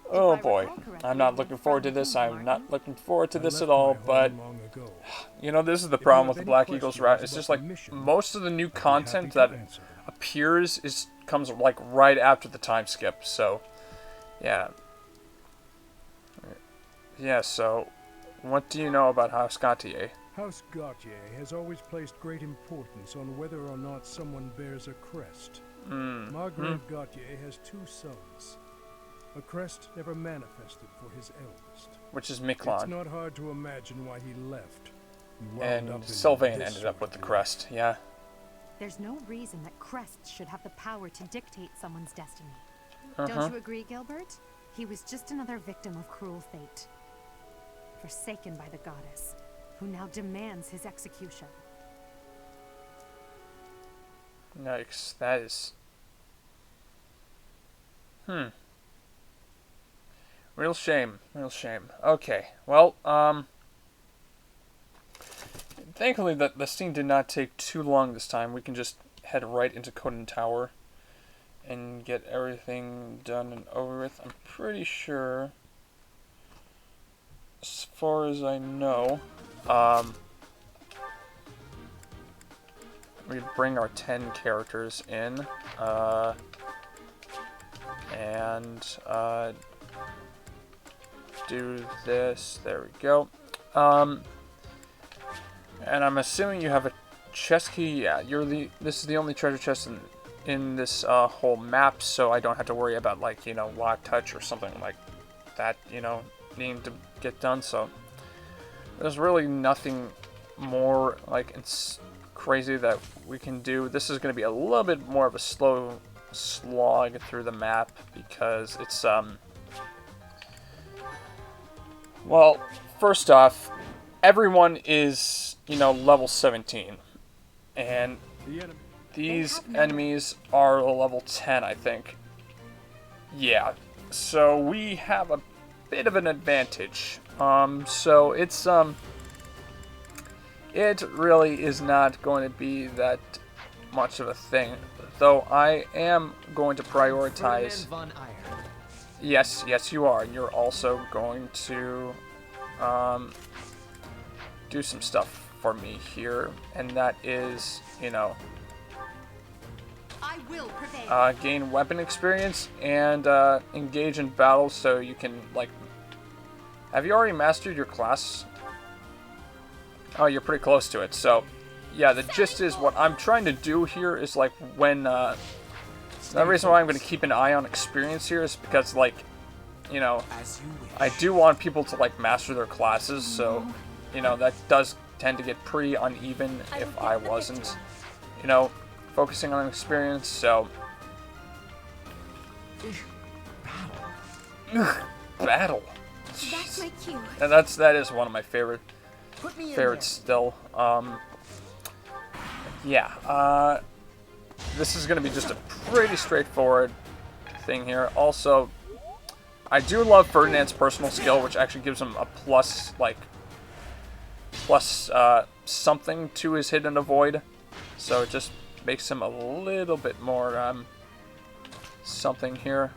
Speaker 1: Oh
Speaker 10: If I
Speaker 1: boy.
Speaker 10: recall correctly,
Speaker 1: I'm not
Speaker 10: you're
Speaker 1: looking forward to
Speaker 10: from
Speaker 1: this. I'm
Speaker 10: Linhardt.
Speaker 1: not looking forward to
Speaker 11: I
Speaker 1: this
Speaker 11: left
Speaker 1: at all,
Speaker 11: my
Speaker 1: but
Speaker 11: home long ago.
Speaker 1: you know, this is the
Speaker 11: If you
Speaker 1: problem
Speaker 11: have
Speaker 1: with the
Speaker 11: any
Speaker 1: Black Eagles route. It's
Speaker 11: questions
Speaker 1: just
Speaker 11: about
Speaker 1: like
Speaker 11: the mission,
Speaker 1: most of the new
Speaker 11: I'd be
Speaker 1: content
Speaker 11: happy to
Speaker 1: that
Speaker 11: answer them.
Speaker 1: appears comes like right after the time skip. So, yeah. Yeah, so what do you know about House Gautier?
Speaker 11: House Gautier has always placed great importance on whether or not someone bears a crest. Margrave Gautier has two sons. A crest never manifested for his eldest.
Speaker 1: Which is
Speaker 11: It's
Speaker 1: Miklon.
Speaker 11: not hard to imagine why he left. He wound up
Speaker 1: And
Speaker 11: in
Speaker 1: Sylvain
Speaker 11: this
Speaker 1: ended
Speaker 11: sort
Speaker 1: up with
Speaker 11: of
Speaker 1: the
Speaker 11: life.
Speaker 1: crest, yeah.
Speaker 10: There's no reason that crests should have the power to dictate someone's destiny.
Speaker 1: Uh-huh.
Speaker 10: Don't you agree, Gilbert? He was just another victim of cruel fate. Forsaken by the goddess, who now demands his execution.
Speaker 1: Yikes, that is... Real shame, real shame. Okay, well, thankfully the scene did not take too long this time. We can just head right into Conan Tower and get everything done and over with. I'm pretty sure, as far as I know, we bring our 10 characters in, and do this. There we go. And I'm assuming you have a chest key. Yeah, this is the only treasure chest in this whole map, so I don't have to worry about, like, you know, lock touch or something like that, you know, needing to get done. So there's really nothing more, like, it's crazy that we can do. This is going to be a little bit more of a slow slog through the map because it's, well, first off, everyone is, you know, level 17, and these enemies are level 10, I think. Yeah, so we have a bit of an advantage. So it's, it really is not going to be that much of a thing, though I am going to prioritize... Yes, you are. You're also going to, do some stuff for me here, and that is, you know,
Speaker 5: I will prevail.
Speaker 1: Gain weapon experience and engage in battle, so you can, like, have you already mastered your class? Oh, you're pretty close to it. So yeah, the gist is what I'm trying to do here is, like, when the reason why I'm going to keep an eye on experience here is because, like, you know, I do want people to, like, master their classes, so, you know, that does tend to get pretty uneven if I wasn't, you know, focusing on experience. So battle.
Speaker 5: That's my cue.
Speaker 1: And that is one of my favorites still. Yeah, this is going to be just a pretty straightforward thing here. Also, I do love Ferdinand's personal skill, which actually gives him a plus something to his hit and avoid. So it just makes him a little bit more something here.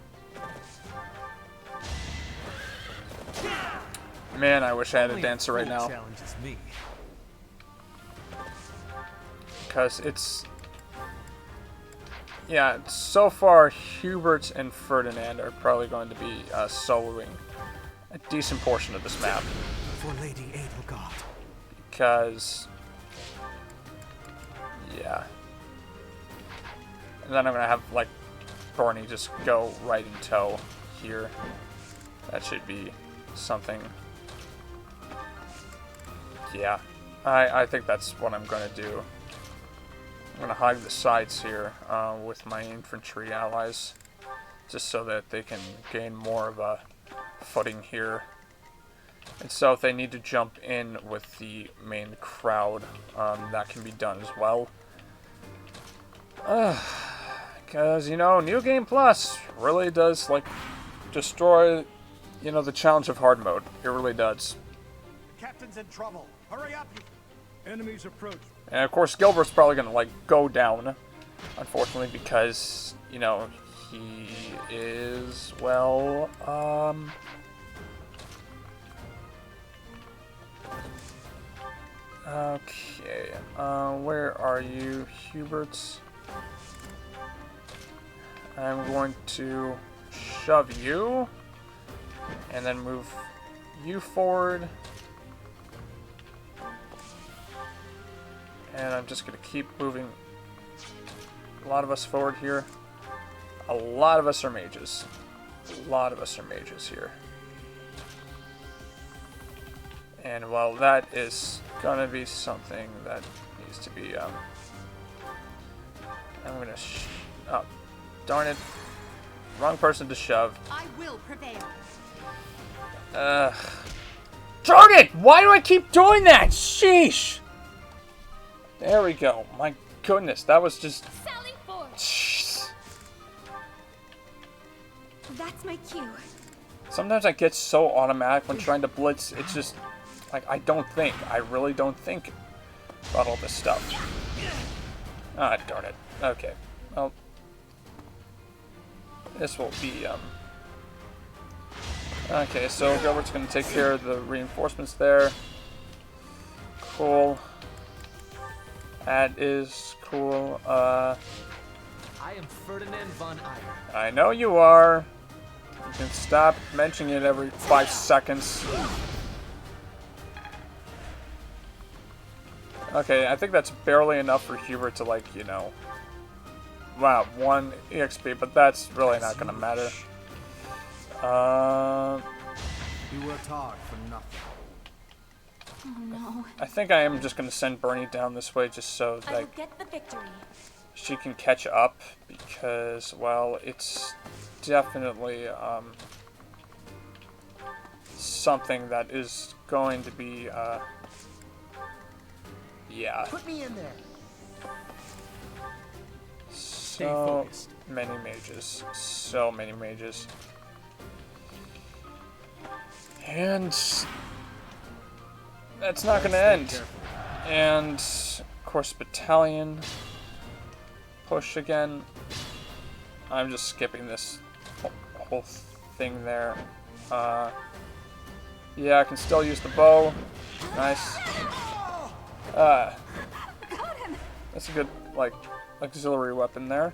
Speaker 1: Man, I wish I had a dancer right now. Because it's... Yeah, so far, Hubert and Ferdinand are probably going to be soloing a decent portion of this map.
Speaker 3: For Lady Edelgard.
Speaker 1: Because... Yeah. And then I'm going to have, like, Thorny just go right in tow here. That should be something. Yeah, I think that's what I'm going to do. I'm going to hide the sides here with my infantry allies, just so that they can gain more of a footing here. And so if they need to jump in with the main crowd, that can be done as well. Because, you know, New Game Plus really does, like, destroy, you know, the challenge of hard mode. It really does.
Speaker 12: The captain's in trouble. Hurry up, you...
Speaker 11: Enemies approach.
Speaker 1: And of course, Gilbert's probably gonna, like, go down, unfortunately, because, you know, he is, well, okay, where are you, Hubert? I'm going to shove you, and then move you forward. And I'm just going to keep moving a lot of us forward here. A lot of us are mages. A lot of us are mages here. And well, that is going to be something that needs to be, I'm going to, oh, darn it. Wrong person to shove.
Speaker 5: I will prevail.
Speaker 1: Darn it! Why do I keep doing that? Sheesh! There we go. My goodness, that was just...
Speaker 5: Sally forth.
Speaker 1: Jeez.
Speaker 5: That's my cue.
Speaker 1: Sometimes I get so automatic when trying to blitz. It's just, like, I don't think. I really don't think about all this stuff. Ah, darn it. Okay. Well, this will be, okay, so Gilbert's going to take care of the reinforcements there. Cool. That is cool.
Speaker 4: I am Ferdinand von Eyre.
Speaker 1: I know you are. You can stop mentioning it every 5 seconds. Okay, I think that's barely enough for Hubert to, like, you know... Wow, 1 EXP, but that's really not gonna matter.
Speaker 3: You worked hard for nothing.
Speaker 2: Oh no.
Speaker 1: I think I am just gonna send Bernie down this way just so,
Speaker 6: I will
Speaker 1: like,
Speaker 6: get the victory.
Speaker 1: she can catch up, because, well, it's definitely, something that is going to be, yeah.
Speaker 12: Put me in there.
Speaker 1: So many mages. So many mages. And that's not going to end. And, of course, battalion. Push again. I'm just skipping this whole thing there. Yeah, I can still use the bow. Nice. That's a good, like, auxiliary weapon there.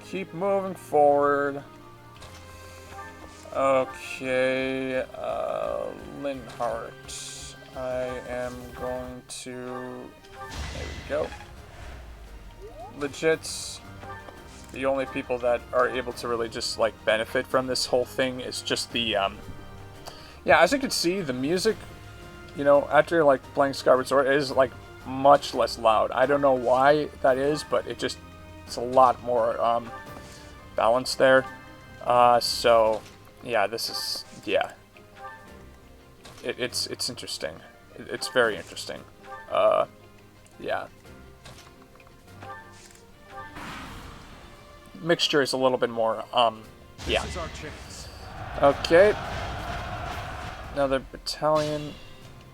Speaker 1: Keep moving forward. Okay, Linhardt. I am going to... There we go. Legit, the only people that are able to really just, like, benefit from this whole thing is just the, yeah, as you can see, the music, you know, after, like, playing Skyward Sword is, like, much less loud. I don't know why that is, but it's a lot more, balanced there. So, yeah, this is, yeah. It's interesting. It's very interesting. Yeah. Mixture is a little bit more, yeah.
Speaker 12: This is our chance.
Speaker 1: Okay. Another battalion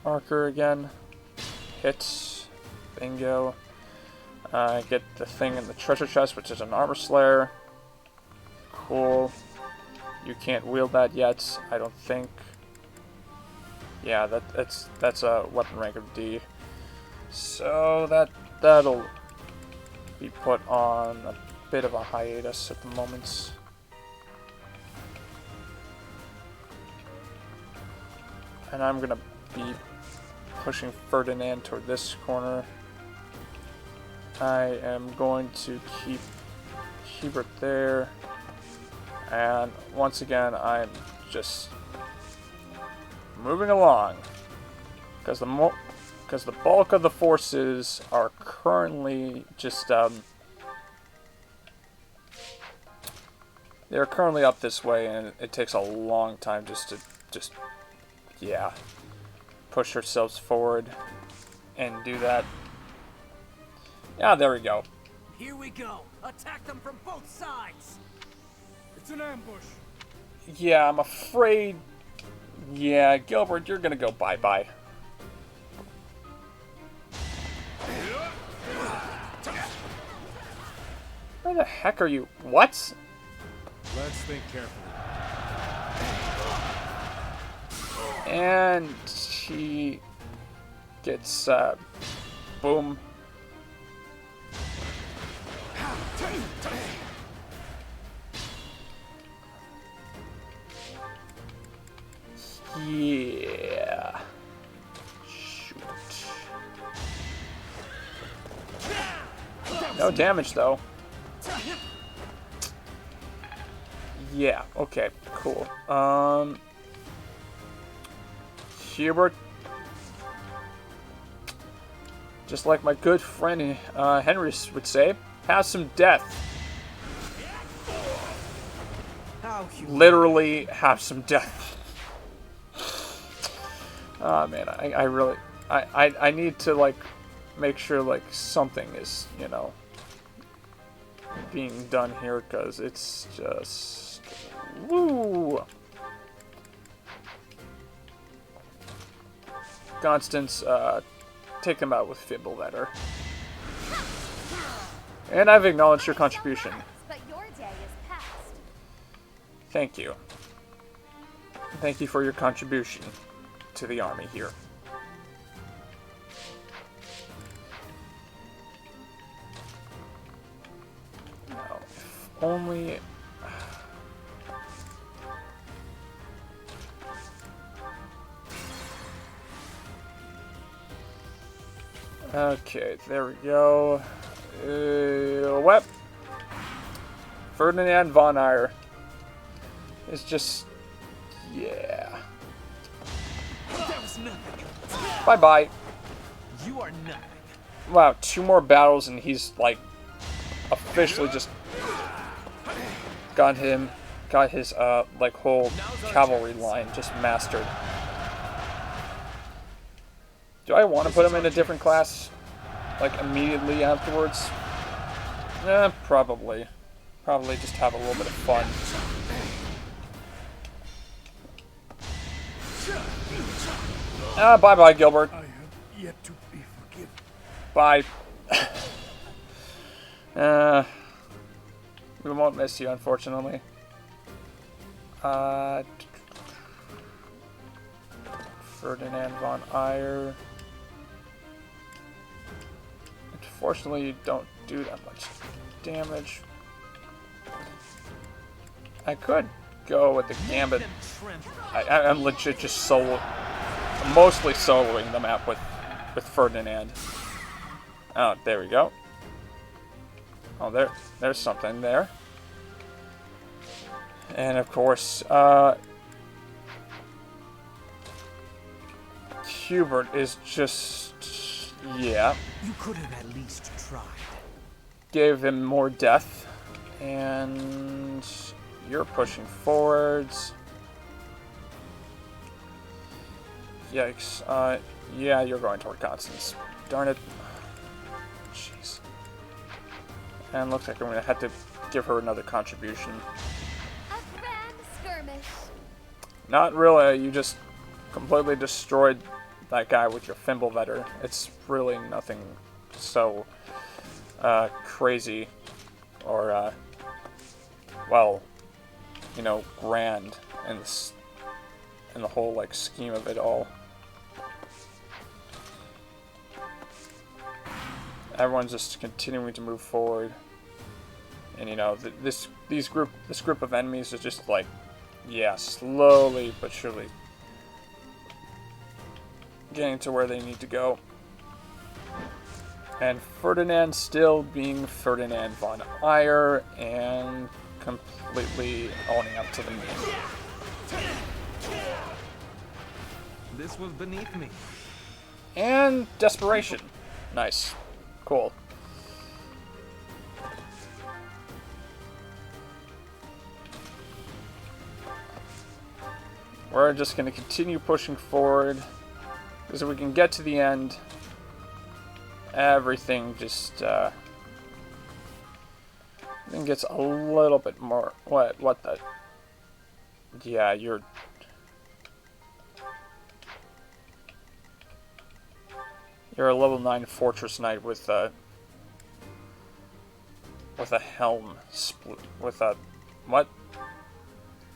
Speaker 1: marker again. Hits. Bingo. Get the thing in the treasure chest, which is an armor slayer. Cool. You can't wield that yet, I don't think. Yeah, that's a weapon rank of D. So that'll be put on a bit of a hiatus at the moment. And I'm gonna be pushing Ferdinand toward this corner. I am going to keep Hubert there. And once again, I'm just moving along. Because the bulk of the forces are currently just, they're currently up this way, and it takes a long time just to, yeah, push ourselves forward and do that. Yeah, there we go.
Speaker 3: Here we go. Attack them from both sides.
Speaker 12: It's an ambush.
Speaker 1: Yeah, I'm afraid. Yeah, Gilbert, you're gonna go bye-bye. Where the heck are you? What?
Speaker 12: Let's think carefully.
Speaker 1: And she gets, boom. Yeah. Shoot. No damage, though. Yeah, okay, cool. Hubert. Just like my good friend Henry would say, have some death. Literally have some death. Oh man, I really, I need to, like, make sure, like, something is, you know, being done here, because it's just, woo. Constance, take them out with Fimble letter. And I've acknowledged your contribution.
Speaker 2: But your day is past.
Speaker 1: Thank you. Thank you for your contribution to the army here. Now, if only... Okay, there we go. What? Ferdinand von Eyre. It's just... yeah.
Speaker 4: That was nothing.
Speaker 1: Bye-bye.
Speaker 4: You are nothing.
Speaker 1: Wow, 2 more battles and he's, like, officially just got his, like, whole cavalry line just mastered. Do I want to put him in a different class? Like, immediately afterwards? Probably. Probably just have a little bit of fun. Bye-bye, Gilbert.
Speaker 11: I have yet to be forgiven.
Speaker 1: Bye. We won't miss you, unfortunately. Ferdinand von Eyre. Unfortunately, you don't do that much damage. I could go with the Gambit. I'm legit just mostly soloing the map with Ferdinand. Oh, there we go. Oh, there's something there. And of course, Hubert is just, yeah.
Speaker 3: You could have at least tried.
Speaker 1: Gave him more death, and you're pushing forwards. Yikes. Yeah, you're going toward Constance. Darn it. Jeez. And looks like I'm going to have to give her another contribution.
Speaker 6: A grand skirmish.
Speaker 1: Not really. You just completely destroyed that guy with your Fimblevetter. It's really nothing so crazy or, well, you know, grand in the whole, like, scheme of it all. Everyone's just continuing to move forward, and you know this group of enemies is just like, yeah, slowly but surely getting to where they need to go. And Ferdinand still being Ferdinand von Eyre and completely owning up to the name.
Speaker 4: This was beneath me.
Speaker 1: And desperation. Nice. Cool. We're just going to continue pushing forward, because if we can get to the end, everything just then gets a little bit more. What the? Yeah, you're a level 9 Fortress Knight with a helm split with a what?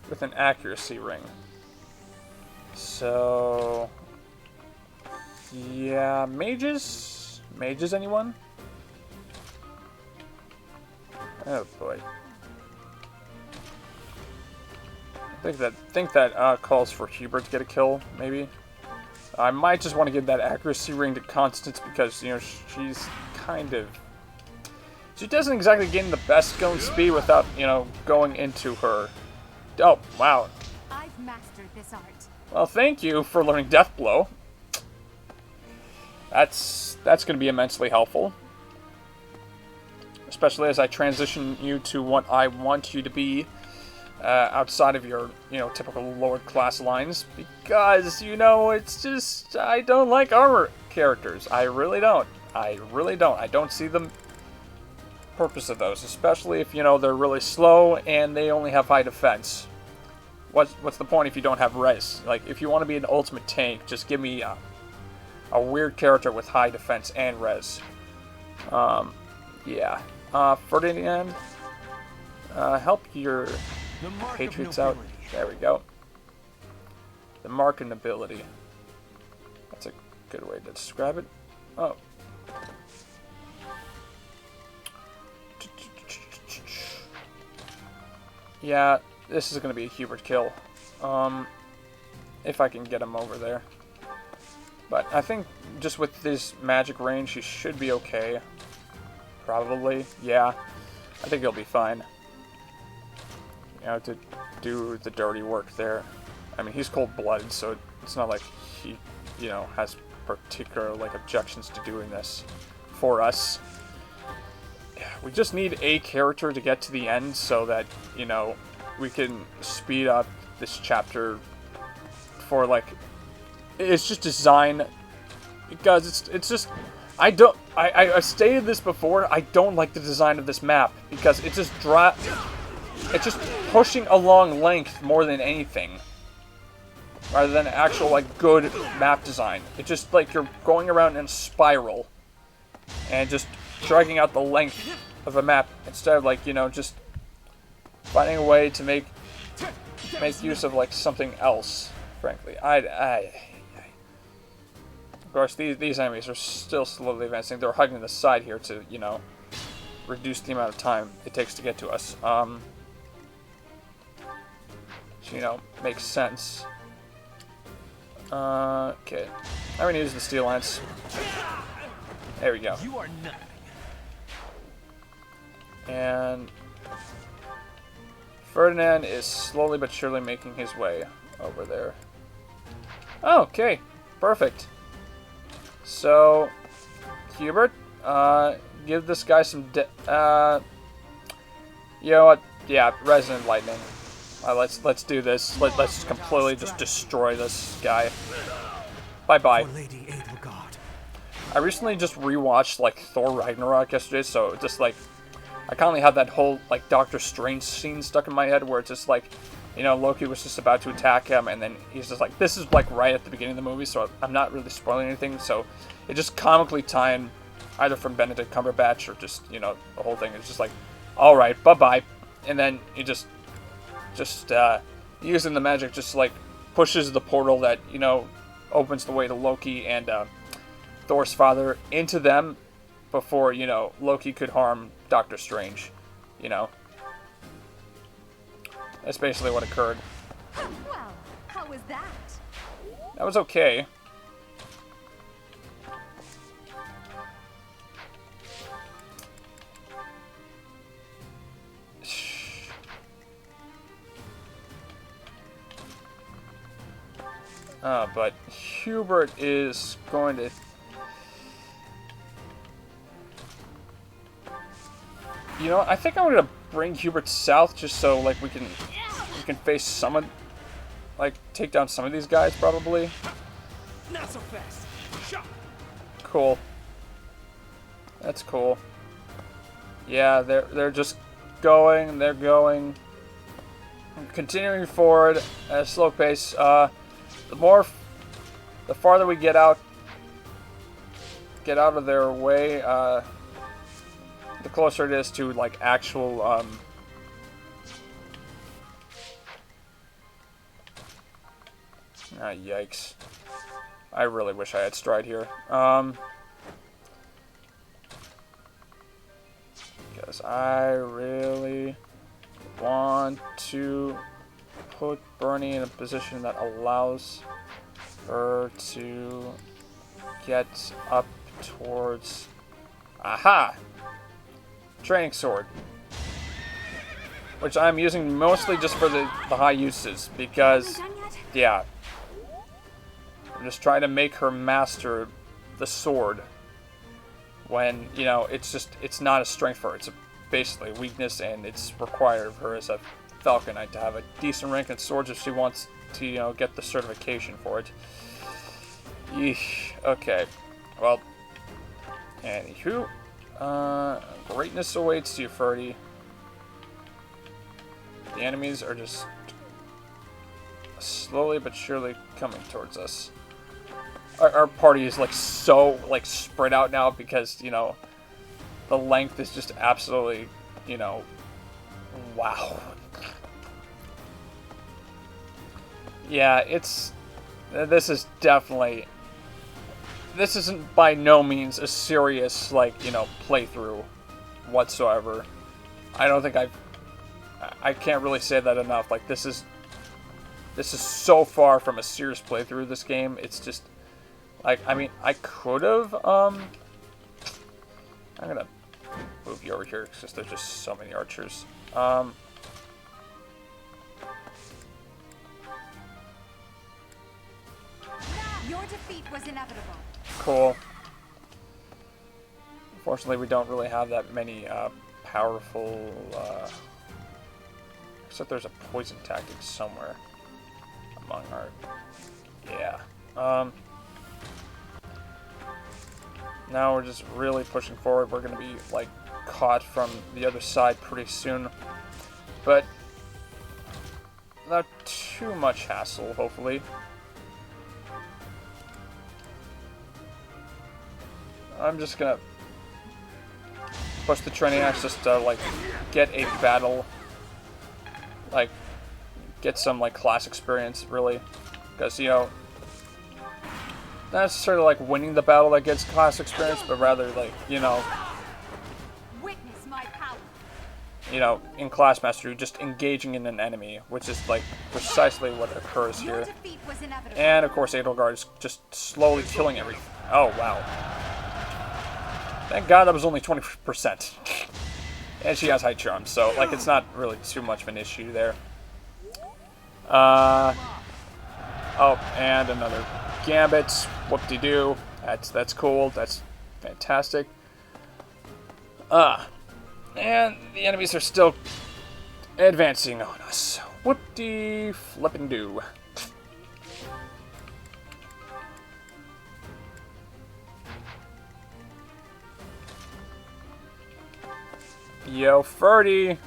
Speaker 1: With an accuracy ring. So yeah, mages? Mages, anyone? Oh boy. I think that calls for Hubert to get a kill, maybe. I might just want to give that accuracy ring to Constance because, you know, she's kind of... She doesn't exactly gain the best gun speed without, you know, going into her... Oh, wow.
Speaker 10: I've mastered this art.
Speaker 1: Well, thank you for learning Death Blow. That's going to be immensely helpful. Especially as I transition you to what I want you to be. Outside of your, you know, typical lower class lines, because, you know, it's just, I don't like armor characters. I really don't. I don't see the purpose of those, especially if, you know, they're really slow and they only have high defense. What's the point if you don't have res? Like, if you want to be an ultimate tank, just give me a weird character with high defense and res. Yeah. Ferdinand, help your Patriots out. There we go. The mark of nobility. That's a good way to describe it. Oh. Yeah, this is going to be a Hubert kill. If I can get him over there. But I think just with this magic range, he should be okay. Probably, yeah. I think he'll be fine. You know, to do the dirty work there. I mean, he's cold-blooded, so it's not like he, you know, has particular, like, objections to doing this for us. We just need a character to get to the end so that, you know, we can speed up this chapter for, like, it's just design, because it's just, I stated this before, I don't like the design of this map, because it's just it's just pushing along length more than anything, rather than actual, like, good map design. It's just like you're going around in a spiral, and just dragging out the length of a map, instead of, like, you know, just finding a way to make use of, like, something else, frankly. Of course, these enemies are still slowly advancing. They're hugging the side here to, you know, reduce the amount of time it takes to get to us. Which, you know, makes sense. Okay. I'm gonna use the Steel Lance. There we go.
Speaker 4: You are nothing.
Speaker 1: And Ferdinand is slowly but surely making his way over there. Okay, perfect. So, Hubert, give this guy some you know what? Yeah, Resonant Lightning. Let's do this. Let's completely just destroy this guy. Bye-bye. I recently just rewatched, like, Thor Ragnarok yesterday, so just, like, I currently have that whole, like, Doctor Strange scene stuck in my head where it's just, like, you know, Loki was just about to attack him, and then he's just like, this is, like, right at the beginning of the movie, so I'm not really spoiling anything, so it just comically timed, either from Benedict Cumberbatch or just, you know, the whole thing. It's just like, alright, bye-bye. And then he just using the magic, just, like, pushes the portal that, you know, opens the way to Loki and Thor's father into them before, you know, Loki could harm Doctor Strange, you know. That's basically what occurred.
Speaker 5: Well, how was that?
Speaker 1: That was okay. But Hubert is going to... You know, I think I'm going to bring Hubert south just so, like, we can face some of... Like, take down some of these guys, probably.
Speaker 4: Not so fast. Shot.
Speaker 1: Cool. That's cool. Yeah, they're just going. They're going. Continuing forward at a slow pace. The farther we get out of their way, the closer it is to, like, actual, yikes. I really wish I had Stride here. Because I really want to put Bernie in a position that allows her to get up towards... Aha! Training Sword. Which I'm using mostly just for the high uses, because, yeah. I'm just trying to make her master the sword. When, you know, it's not a strength for her. It's basically a weakness, and it's required of her as a Falcon Knight to have a decent rank in swords if she wants to, you know, get the certification for it. Yeesh. Okay. Well, anywho. Greatness awaits you, Ferdy. The enemies are just slowly but surely coming towards us. Our party is, like, so, like, spread out now because, you know, the length is just absolutely, you know, wow. Yeah, this is definitely, this isn't by no means a serious, like, you know, playthrough whatsoever. I don't think I can't really say that enough. Like, this is so far from a serious playthrough of this game. It's just Like, I mean, I could have, I'm gonna move you over here because there's just so many archers.
Speaker 10: Your defeat was inevitable.
Speaker 1: Cool. Unfortunately, we don't really have that many powerful. Except there's a poison tactic somewhere among our. Yeah. Now we're just really pushing forward. We're gonna be like caught from the other side pretty soon, but not too much hassle, hopefully. I'm just gonna push the training axe just to like get a battle, like get some like class experience really, because you know, not necessarily like winning the battle that gets class experience, but rather like you know, in class mastery, just engaging in an enemy, which is like precisely what occurs here. And of course, Edelgard is just slowly killing everything. Oh wow. Thank God that was only 20%. And she has high charm, so like it's not really too much of an issue there. Oh, and another gambit. Whoop-de-doo. That's cool. That's fantastic. And the enemies are still advancing on us. Whoop-de-flippin'-doo. Yo, Ferdy!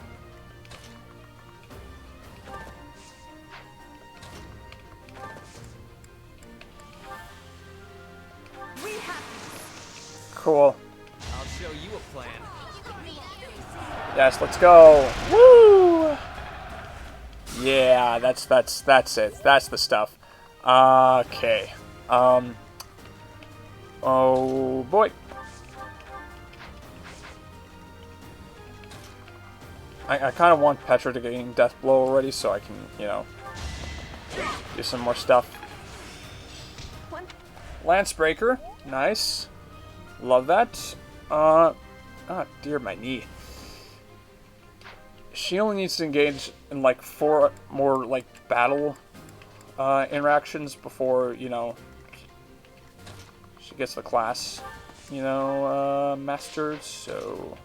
Speaker 1: Cool.
Speaker 4: I'll show you a plan.
Speaker 1: Yes, let's go. Woo! Yeah, that's it. That's the stuff. Okay. Oh boy. I kind of want Petra to gain Death Blow already, so I can, you know, do some more stuff. Lancebreaker, nice. Love that. Oh dear, my knee. She only needs to engage in like 4 more like battle interactions before, you know, she gets the class, you know, mastered. So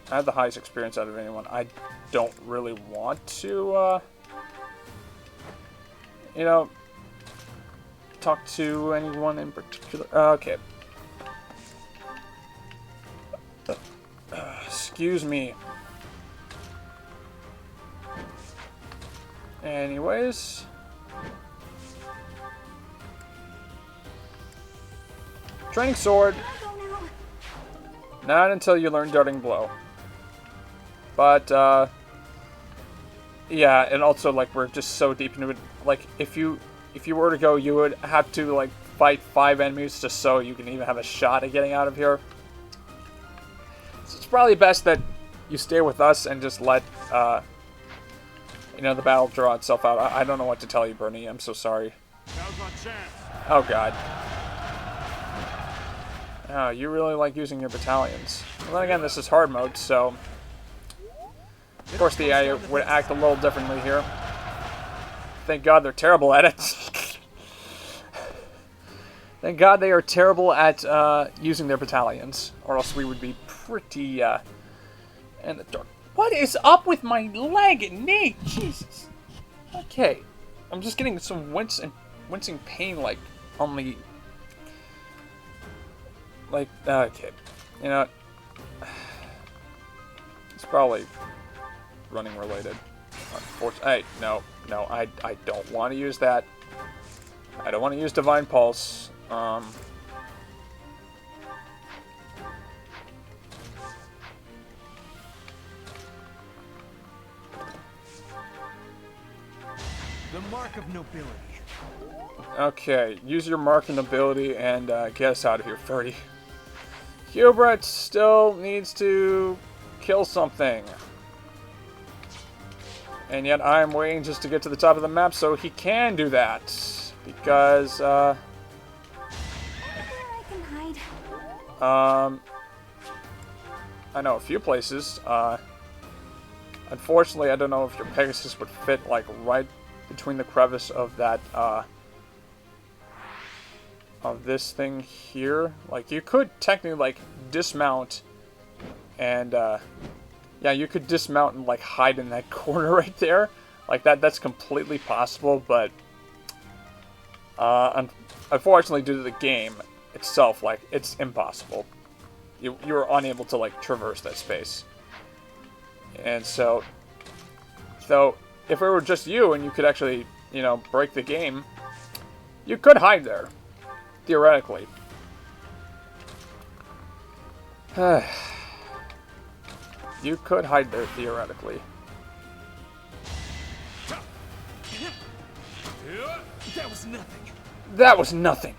Speaker 1: I have the highest experience out of anyone. I don't really want to, you know, talk to anyone in particular. Okay. Excuse me. Anyways. Training sword. Not until you learn Darting Blow. But, yeah, and also, like, we're just so deep into it. Like, if you were to go, you would have to, like, fight 5 enemies just so you can even have a shot at getting out of here. So it's probably best that you stay with us and just let, you know, the battle draw itself out. I don't know what to tell you, Bernie. I'm so sorry.
Speaker 12: Now's my chance.
Speaker 1: Oh, God. Oh, you really like using your battalions. Well, then again, this is hard mode, so... Of course, the AI would act a little differently here. Thank God they're terrible at it. Thank God they are terrible at using their battalions, or else we would be pretty in the dark. What is up with my leg and knee? Jesus. Okay, I'm just getting some wincing pain, like on the, like okay, you know, it's probably running related. Unfortunately, no, I don't want to use that. I don't want to use Divine Pulse. The
Speaker 3: Mark of Nobility.
Speaker 1: Okay, use your Mark of Nobility and get us out of here, Ferdy. Hubert still needs to kill something. And yet I'm waiting just to get to the top of the map so he can do that. because,
Speaker 2: I can hide.
Speaker 1: I know a few places. Unfortunately, I don't know if your Pegasus would fit, like, right between the crevice of that, of this thing here. Like, you could technically, like, dismount and, yeah, you could dismount and, like, hide in that corner right there. Like, that's completely possible, but, unfortunately, due to the game itself, like, it's impossible. You're unable to, like, traverse that space. And so if it were just you and you could actually, you know, break the game, you could hide there, theoretically. You could hide there, theoretically.
Speaker 4: That was nothing.
Speaker 1: That was nothing.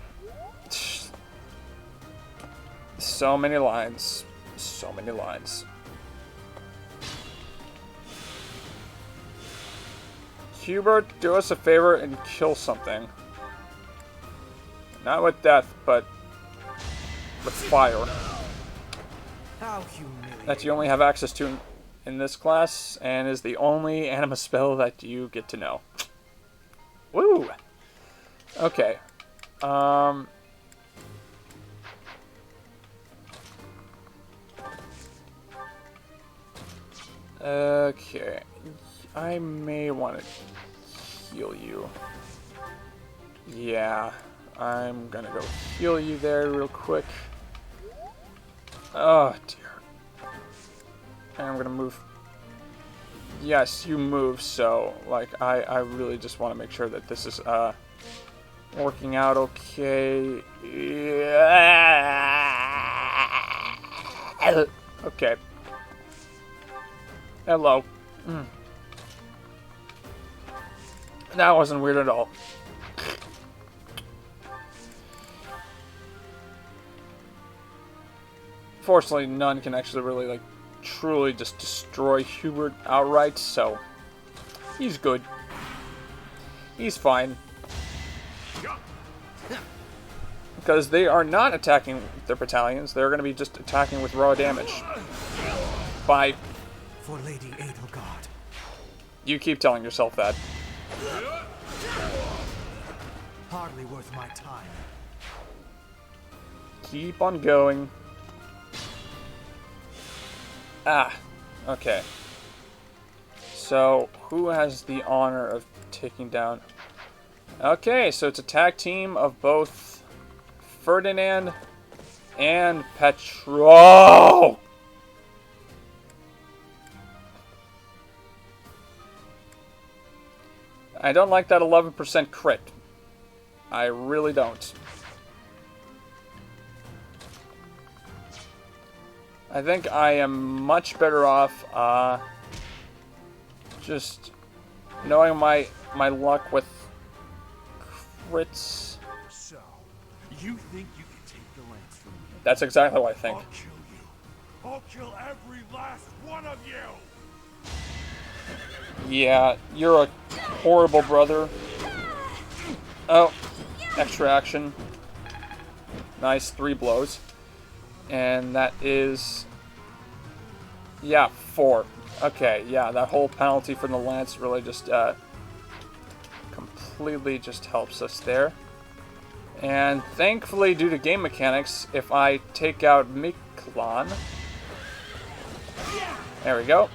Speaker 1: So many lines. So many lines. Hubert, do us a favor and kill something. Not with death, but with fire.
Speaker 3: How humiliating.
Speaker 1: That you only have access to in this class, and is the only anima spell that you get to know. Woo! Okay. Okay. I may want to heal you. Yeah. I'm gonna go heal you there real quick. Oh, dear. And I'm gonna move. Yes, you move, so, like, I really just want to make sure that this is, working out okay. Yeah. Okay. Hello. That wasn't weird at all. Fortunately, none can actually really, like, truly just destroy Hubert outright, so he's good. He's fine. Because they are not attacking with their battalions, they're going to be just attacking with raw damage. By...
Speaker 3: For Lady Edelgard.
Speaker 1: You keep telling yourself that.
Speaker 3: Hardly worth my time.
Speaker 1: Keep on going. Ah, okay. So, who has the honor of taking down... Okay, so it's a tag team of both Ferdinand and Petro. I don't like that 11% crit. I really don't. I think I am much better off, just knowing my luck with crits.
Speaker 12: So, you think you can take the lance from me?
Speaker 1: That's exactly what I think.
Speaker 12: I'll kill you. I'll kill every last one of you.
Speaker 1: Yeah, you're a horrible brother. Oh, extra action. Nice, 3 blows. And that is... Yeah, 4. Okay, yeah, that whole penalty from the lance really just, completely just helps us there. And thankfully, due to game mechanics, if I take out Miklan... There we go.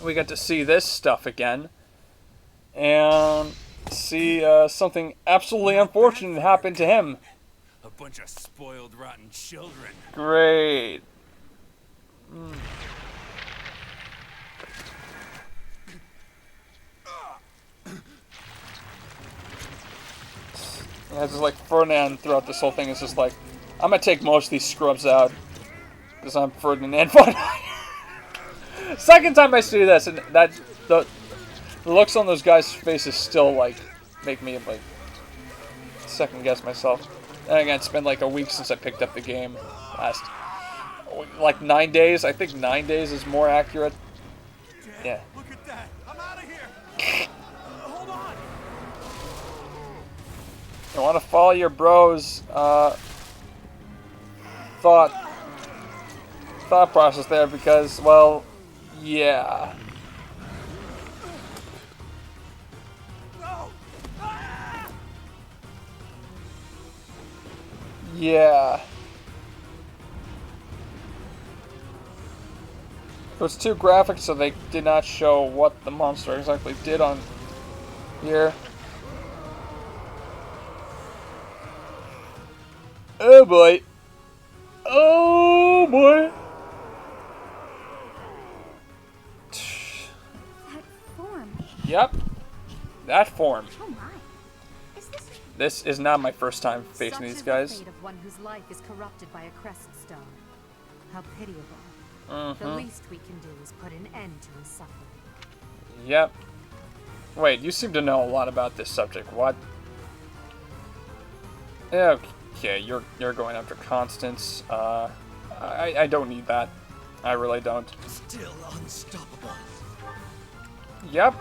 Speaker 1: We get to see this stuff again. And see something absolutely unfortunate happen to him.
Speaker 9: A bunch of spoiled, rotten children.
Speaker 1: Great. Yeah, it's just like Ferdinand throughout this whole thing is just like, I'm gonna take most of these scrubs out because I'm Ferdinand. Second time I see this, and that the looks on those guys' faces still like make me like second guess myself. And again, it's been like a week since I picked up the game. Last like 9 days. I think 9 days is more accurate.
Speaker 12: Dad,
Speaker 1: Yeah.
Speaker 12: look at that. I'm
Speaker 1: You want to follow your bros thought process there because, well, yeah. Yeah. It was too graphic, so they did not show what the monster exactly did on here. Oh boy. Oh boy.
Speaker 2: That form.
Speaker 1: Yep. That form.
Speaker 2: Oh my. Is this...
Speaker 1: This is not my first time facing
Speaker 10: Such
Speaker 1: these
Speaker 10: is
Speaker 1: guys.
Speaker 10: the fate of one whose life is corrupted by a crest stone. How pitiable. The least we can do is put an end to his suffering.
Speaker 1: Yep. Wait, you seem to know a lot about this subject. What? Okay, you're going after Constance. I don't need that. I really don't.
Speaker 3: Still unstoppable.
Speaker 1: Yep.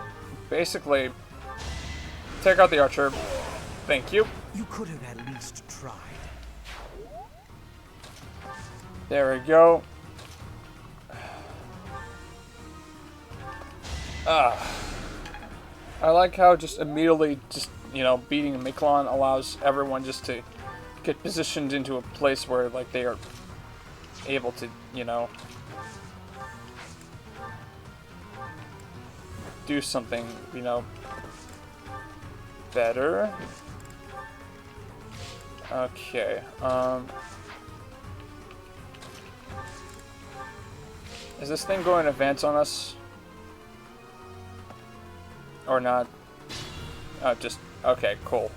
Speaker 1: Basically, take out the archer. Thank you.
Speaker 3: You could have at least tried.
Speaker 1: There we go. I like how just immediately beating Miklon allows everyone just to get positioned into a place where like they are able to, do something, better. Okay. Is this thing going to advance on us? Or not? Oh, just okay, cool.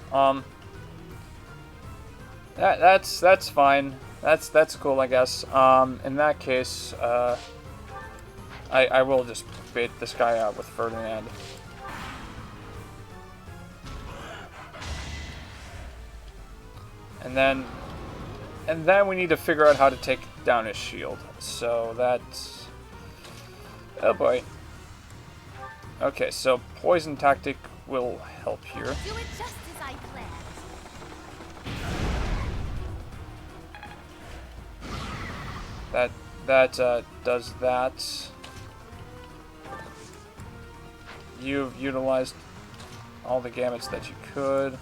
Speaker 1: That's fine. That's cool, I guess. In that case, I will just bait this guy out with Ferdinand. And then we need to figure out how to take down his shield. So that's... Oh boy. Okay, so poison tactic will help here.
Speaker 2: Do it just as I planned.
Speaker 1: That does that. You've utilized all the gamuts that you could.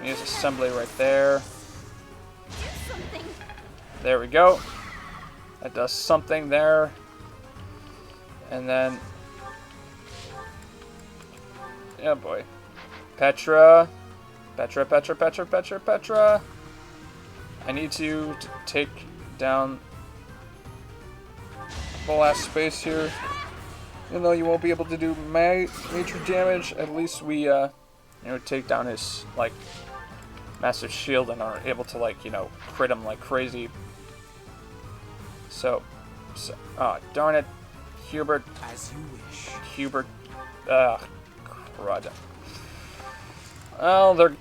Speaker 1: Use assembly right there.
Speaker 2: Do something.
Speaker 1: There we go. That does something there. And then... Oh boy. Petra. Petra. I need to take down the last space here. Even though you won't be able to do major damage, at least we, take down his, like, massive shield and are able to, like, crit him like crazy. So darn it. Hubert.
Speaker 3: As you wish.
Speaker 1: Hubert. Crud. Well, the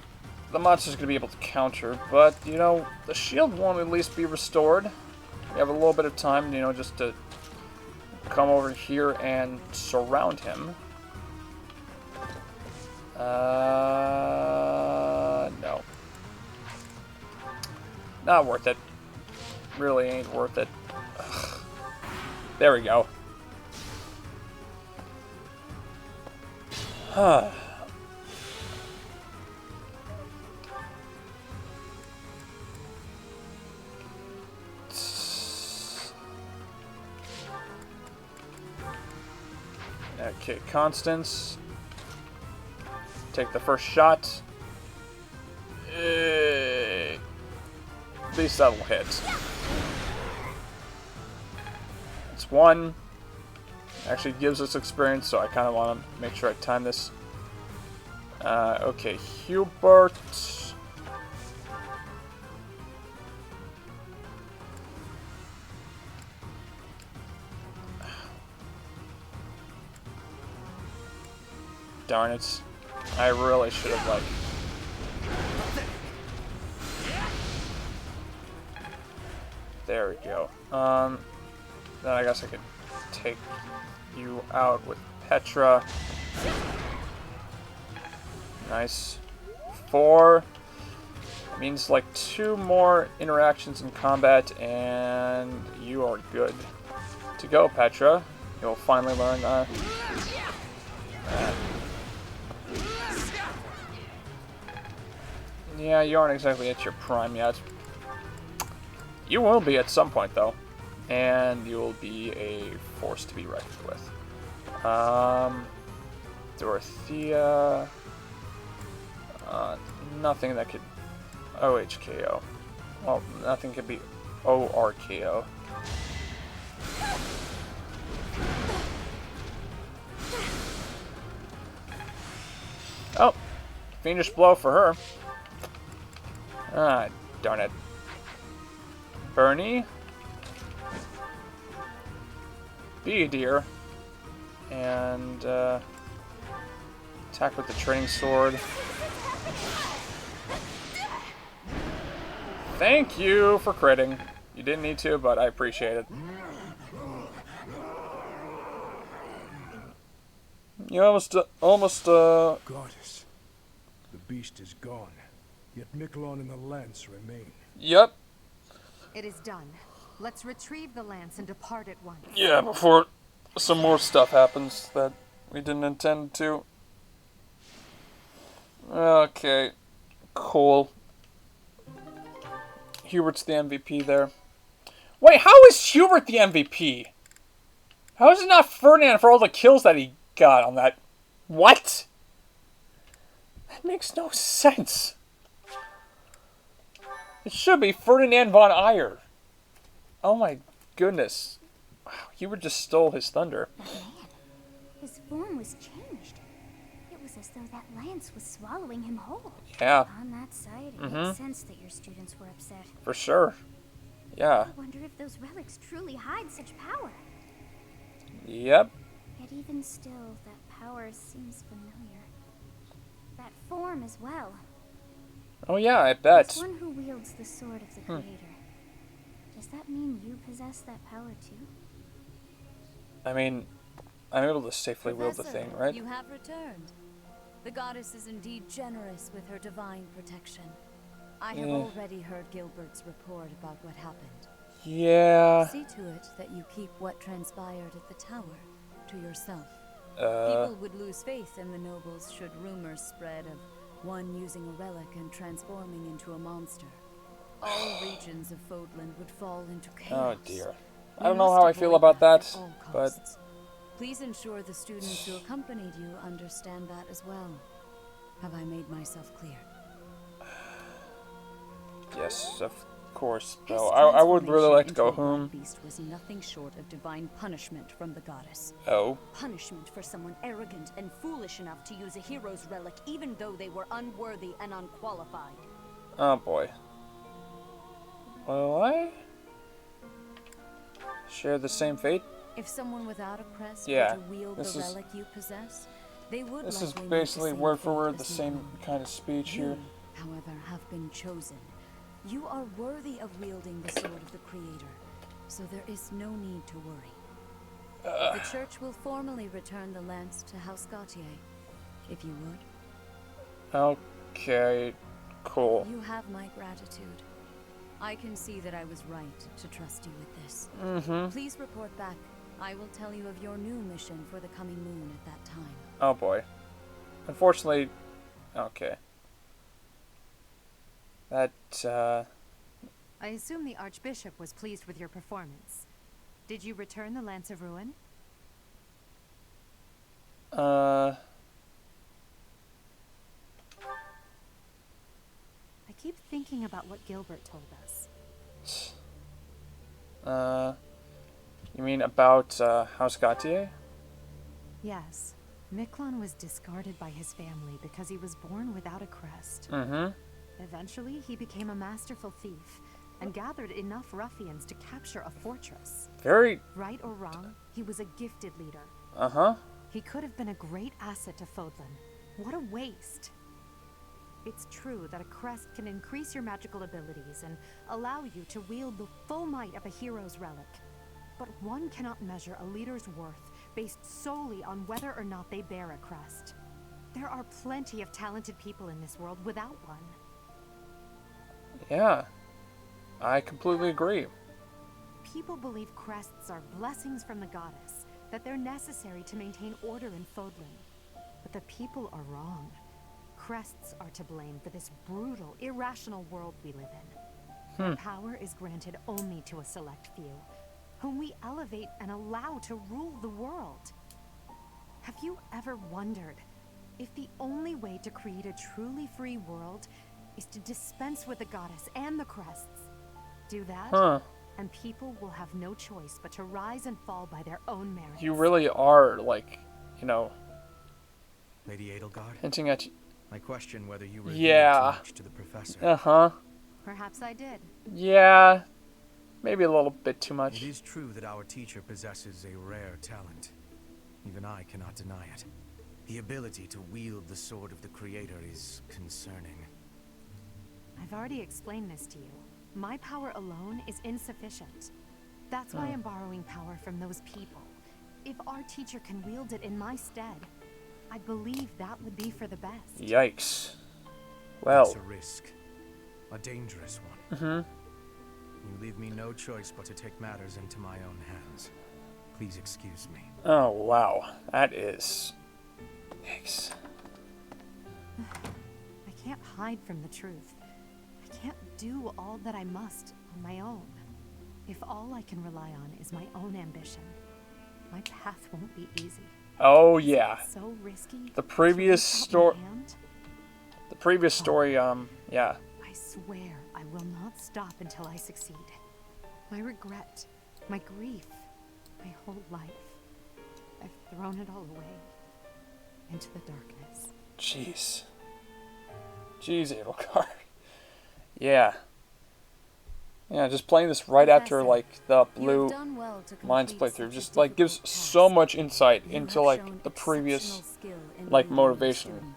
Speaker 1: monster's gonna be able to counter, but, the shield won't at least be restored. We have a little bit of time, just to come over here and surround him. No. Not worth it. Really ain't worth it. Ugh. There we go. Okay, Constance. Take the first shot. At least that'll hit. It's one. Actually gives us experience, so I kind of want to make sure I time this. Okay, Hubert. Darn it. I really should have, like... There we go. Then I guess I could take you out with Petra. Nice. 4 means like 2 more interactions in combat, and you are good to go, Petra. You'll finally learn that. Yeah, you aren't exactly at your prime yet. You will be at some point, though. And you'll be a force to be reckoned with. Dorothea... nothing that could... OHKO. Well, nothing could be ORKO. Oh! Fiendish blow for her. Ah, darn it. Bernie? Be a deer. And, attack with the training sword. Thank you for critting. You didn't need to, but I appreciate it. You almost.
Speaker 11: Goddess. The beast is gone, yet Miquelon and the lance remain.
Speaker 1: Yep.
Speaker 10: It is done. Let's retrieve the lance and depart at once.
Speaker 1: Yeah, before some more stuff happens that we didn't intend to. Okay. Cool. Hubert's the MVP there. Wait, how is Hubert the MVP? How is it not Ferdinand for all the kills that he got on that? What? That makes no sense. It should be Ferdinand von Eyre. Oh my goodness. Wow, Hubert just stole his thunder.
Speaker 2: But man, his form was changed. It was as though that lance was swallowing him whole.
Speaker 1: Yeah.
Speaker 2: On that side, it makes sense that your students were upset.
Speaker 1: For sure. Yeah.
Speaker 2: I wonder if those relics truly hide such power.
Speaker 1: Yep.
Speaker 2: Yet even still, that power seems familiar. That form as well.
Speaker 1: Oh yeah, I bet.
Speaker 2: As one who wields the sword of the Creator, does that mean you possess that power too?
Speaker 1: I mean, I'm able to safely wield the thing, right?
Speaker 13: You have returned. The goddess is indeed generous with her divine protection. I have already heard Gilbert's report about what happened.
Speaker 1: Yeah.
Speaker 13: See to it that you keep what transpired at the tower to yourself. People would lose faith in the nobles should rumors spread of one using a relic and transforming into a monster. All regions of Fodland would fall into chaos.
Speaker 1: Oh dear. I don't know how I feel about that, but...
Speaker 13: Please ensure the students who accompanied you understand that as well. Have I made myself clear?
Speaker 1: Yes, of course. Though I would really like to go home.
Speaker 13: Beast was nothing short of divine punishment from the goddess.
Speaker 1: Oh.
Speaker 13: Punishment for someone arrogant and foolish enough to use a hero's relic even though they were unworthy and unqualified.
Speaker 1: Oh boy. Will I share the same fate?
Speaker 13: If someone without a crest
Speaker 1: Yeah,
Speaker 13: were to wield the relic you possess, they would
Speaker 1: This is
Speaker 13: likely
Speaker 1: basically
Speaker 13: make the
Speaker 1: word
Speaker 13: same
Speaker 1: for word
Speaker 13: fate
Speaker 1: the
Speaker 13: as
Speaker 1: same
Speaker 13: Miquelon.
Speaker 1: kind of speech here.
Speaker 13: You, however, have been chosen. You are worthy of wielding the sword of the Creator, so there is no need to worry. The church will formally return the lance to House Gautier, if you would.
Speaker 1: Okay, cool.
Speaker 13: You have my gratitude. I can see that I was right to trust you with this. Please report back. I will tell you of your new mission for the coming moon at that time.
Speaker 1: Oh boy. Unfortunately, okay. That,
Speaker 10: I assume the Archbishop was pleased with your performance. Did you return the Lance of Ruin? I keep thinking about what Gilbert told us.
Speaker 1: You mean about, House Gautier?
Speaker 10: Yes. Miquelon was discarded by his family because he was born without a crest. Eventually, he became a masterful thief and gathered enough ruffians to capture a fortress.
Speaker 1: Very...
Speaker 10: Right or wrong, he was a gifted leader. He could have been a great asset to Fodlan. What a waste! It's true that a crest can increase your magical abilities and allow you to wield the full might of a hero's relic. But one cannot measure a leader's worth based solely on whether or not they bear a crest. There are plenty of talented people in this world without one.
Speaker 1: Yeah, I completely agree.
Speaker 10: People believe crests are blessings from the goddess, that they're necessary to maintain order in Fodlan. But the people are wrong. Crests are to blame for this brutal, irrational world we live in. Their power is granted only to a select few, whom we elevate and allow to rule the world. Have you ever wondered if the only way to create a truly free world is to dispense with the goddess and the crests? Do that, and people will have no choice but to rise and fall by their own merits.
Speaker 1: You really are, like, you know...
Speaker 3: Lady Edelgard?
Speaker 1: Hinting at...
Speaker 3: I question whether you revealed
Speaker 1: Yeah.
Speaker 3: too much to the professor.
Speaker 1: Uh-huh.
Speaker 10: Perhaps I did.
Speaker 1: Yeah. Maybe a little bit too much.
Speaker 3: It is true that our teacher possesses a rare talent. Even I cannot deny it. The ability to wield the sword of the Creator is concerning.
Speaker 10: I've already explained this to you. My power alone is insufficient. That's why I'm borrowing power from those people. If our teacher can wield it in my stead, I believe that would be for the best.
Speaker 1: Yikes. Well.
Speaker 3: It's a risk. A dangerous one. You leave me no choice but to take matters into my own hands. Please excuse me.
Speaker 1: Oh, wow. That is... Yikes.
Speaker 10: I can't hide from the truth. I can't do all that I must on my own. If all I can rely on is my own ambition, my path won't be easy.
Speaker 1: Oh, yeah.
Speaker 10: So risky.
Speaker 1: The previous story... The previous story, yeah.
Speaker 10: I swear I will not stop until I succeed. My regret, my grief, my whole life. I've thrown it all away. Into the darkness.
Speaker 1: Jeez. Jeez, Edelgard. Yeah. Yeah, just playing this right after, like, the Blue Minds playthrough just, like, gives so much insight into, like, the previous, like, motivation.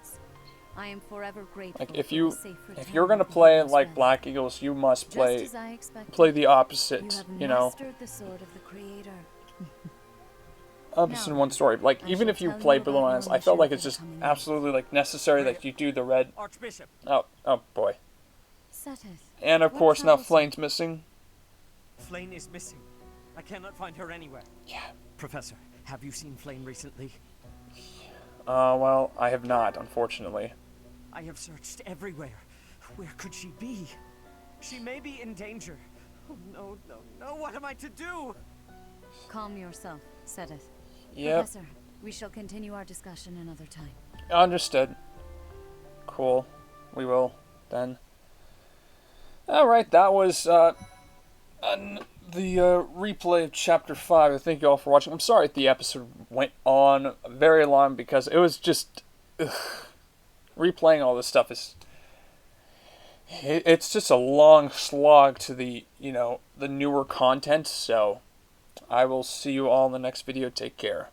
Speaker 13: I am forever grateful.
Speaker 1: Like, if you're gonna play, like, Black Eagles, you must play the opposite, you know.
Speaker 13: The sword of the Creator.
Speaker 1: Opposite in one story. Like, even if you play Blue Minds, I felt like it's just absolutely, like, necessary that you do the red...
Speaker 4: Archbishop.
Speaker 1: Oh boy.
Speaker 13: Seteth.
Speaker 1: And of course now Flane's missing.
Speaker 4: Flane is missing. I cannot find her anywhere.
Speaker 1: Yeah.
Speaker 4: Professor, have you seen Flane recently?
Speaker 1: Well, I have not, unfortunately.
Speaker 4: I have searched everywhere. Where could she be? She may be in danger. Oh, no, no, no, what am I to do?
Speaker 13: Calm yourself, Seteth.
Speaker 1: Yep.
Speaker 13: Professor, we shall continue our discussion another time.
Speaker 1: Understood. Cool. We will, then. Alright, that was the replay of Chapter 5. Thank you all for watching. I'm sorry the episode went on very long because it was just... replaying all this stuff is... It's just a long slog to the, you know, the newer content, so... I will see you all in the next video. Take care.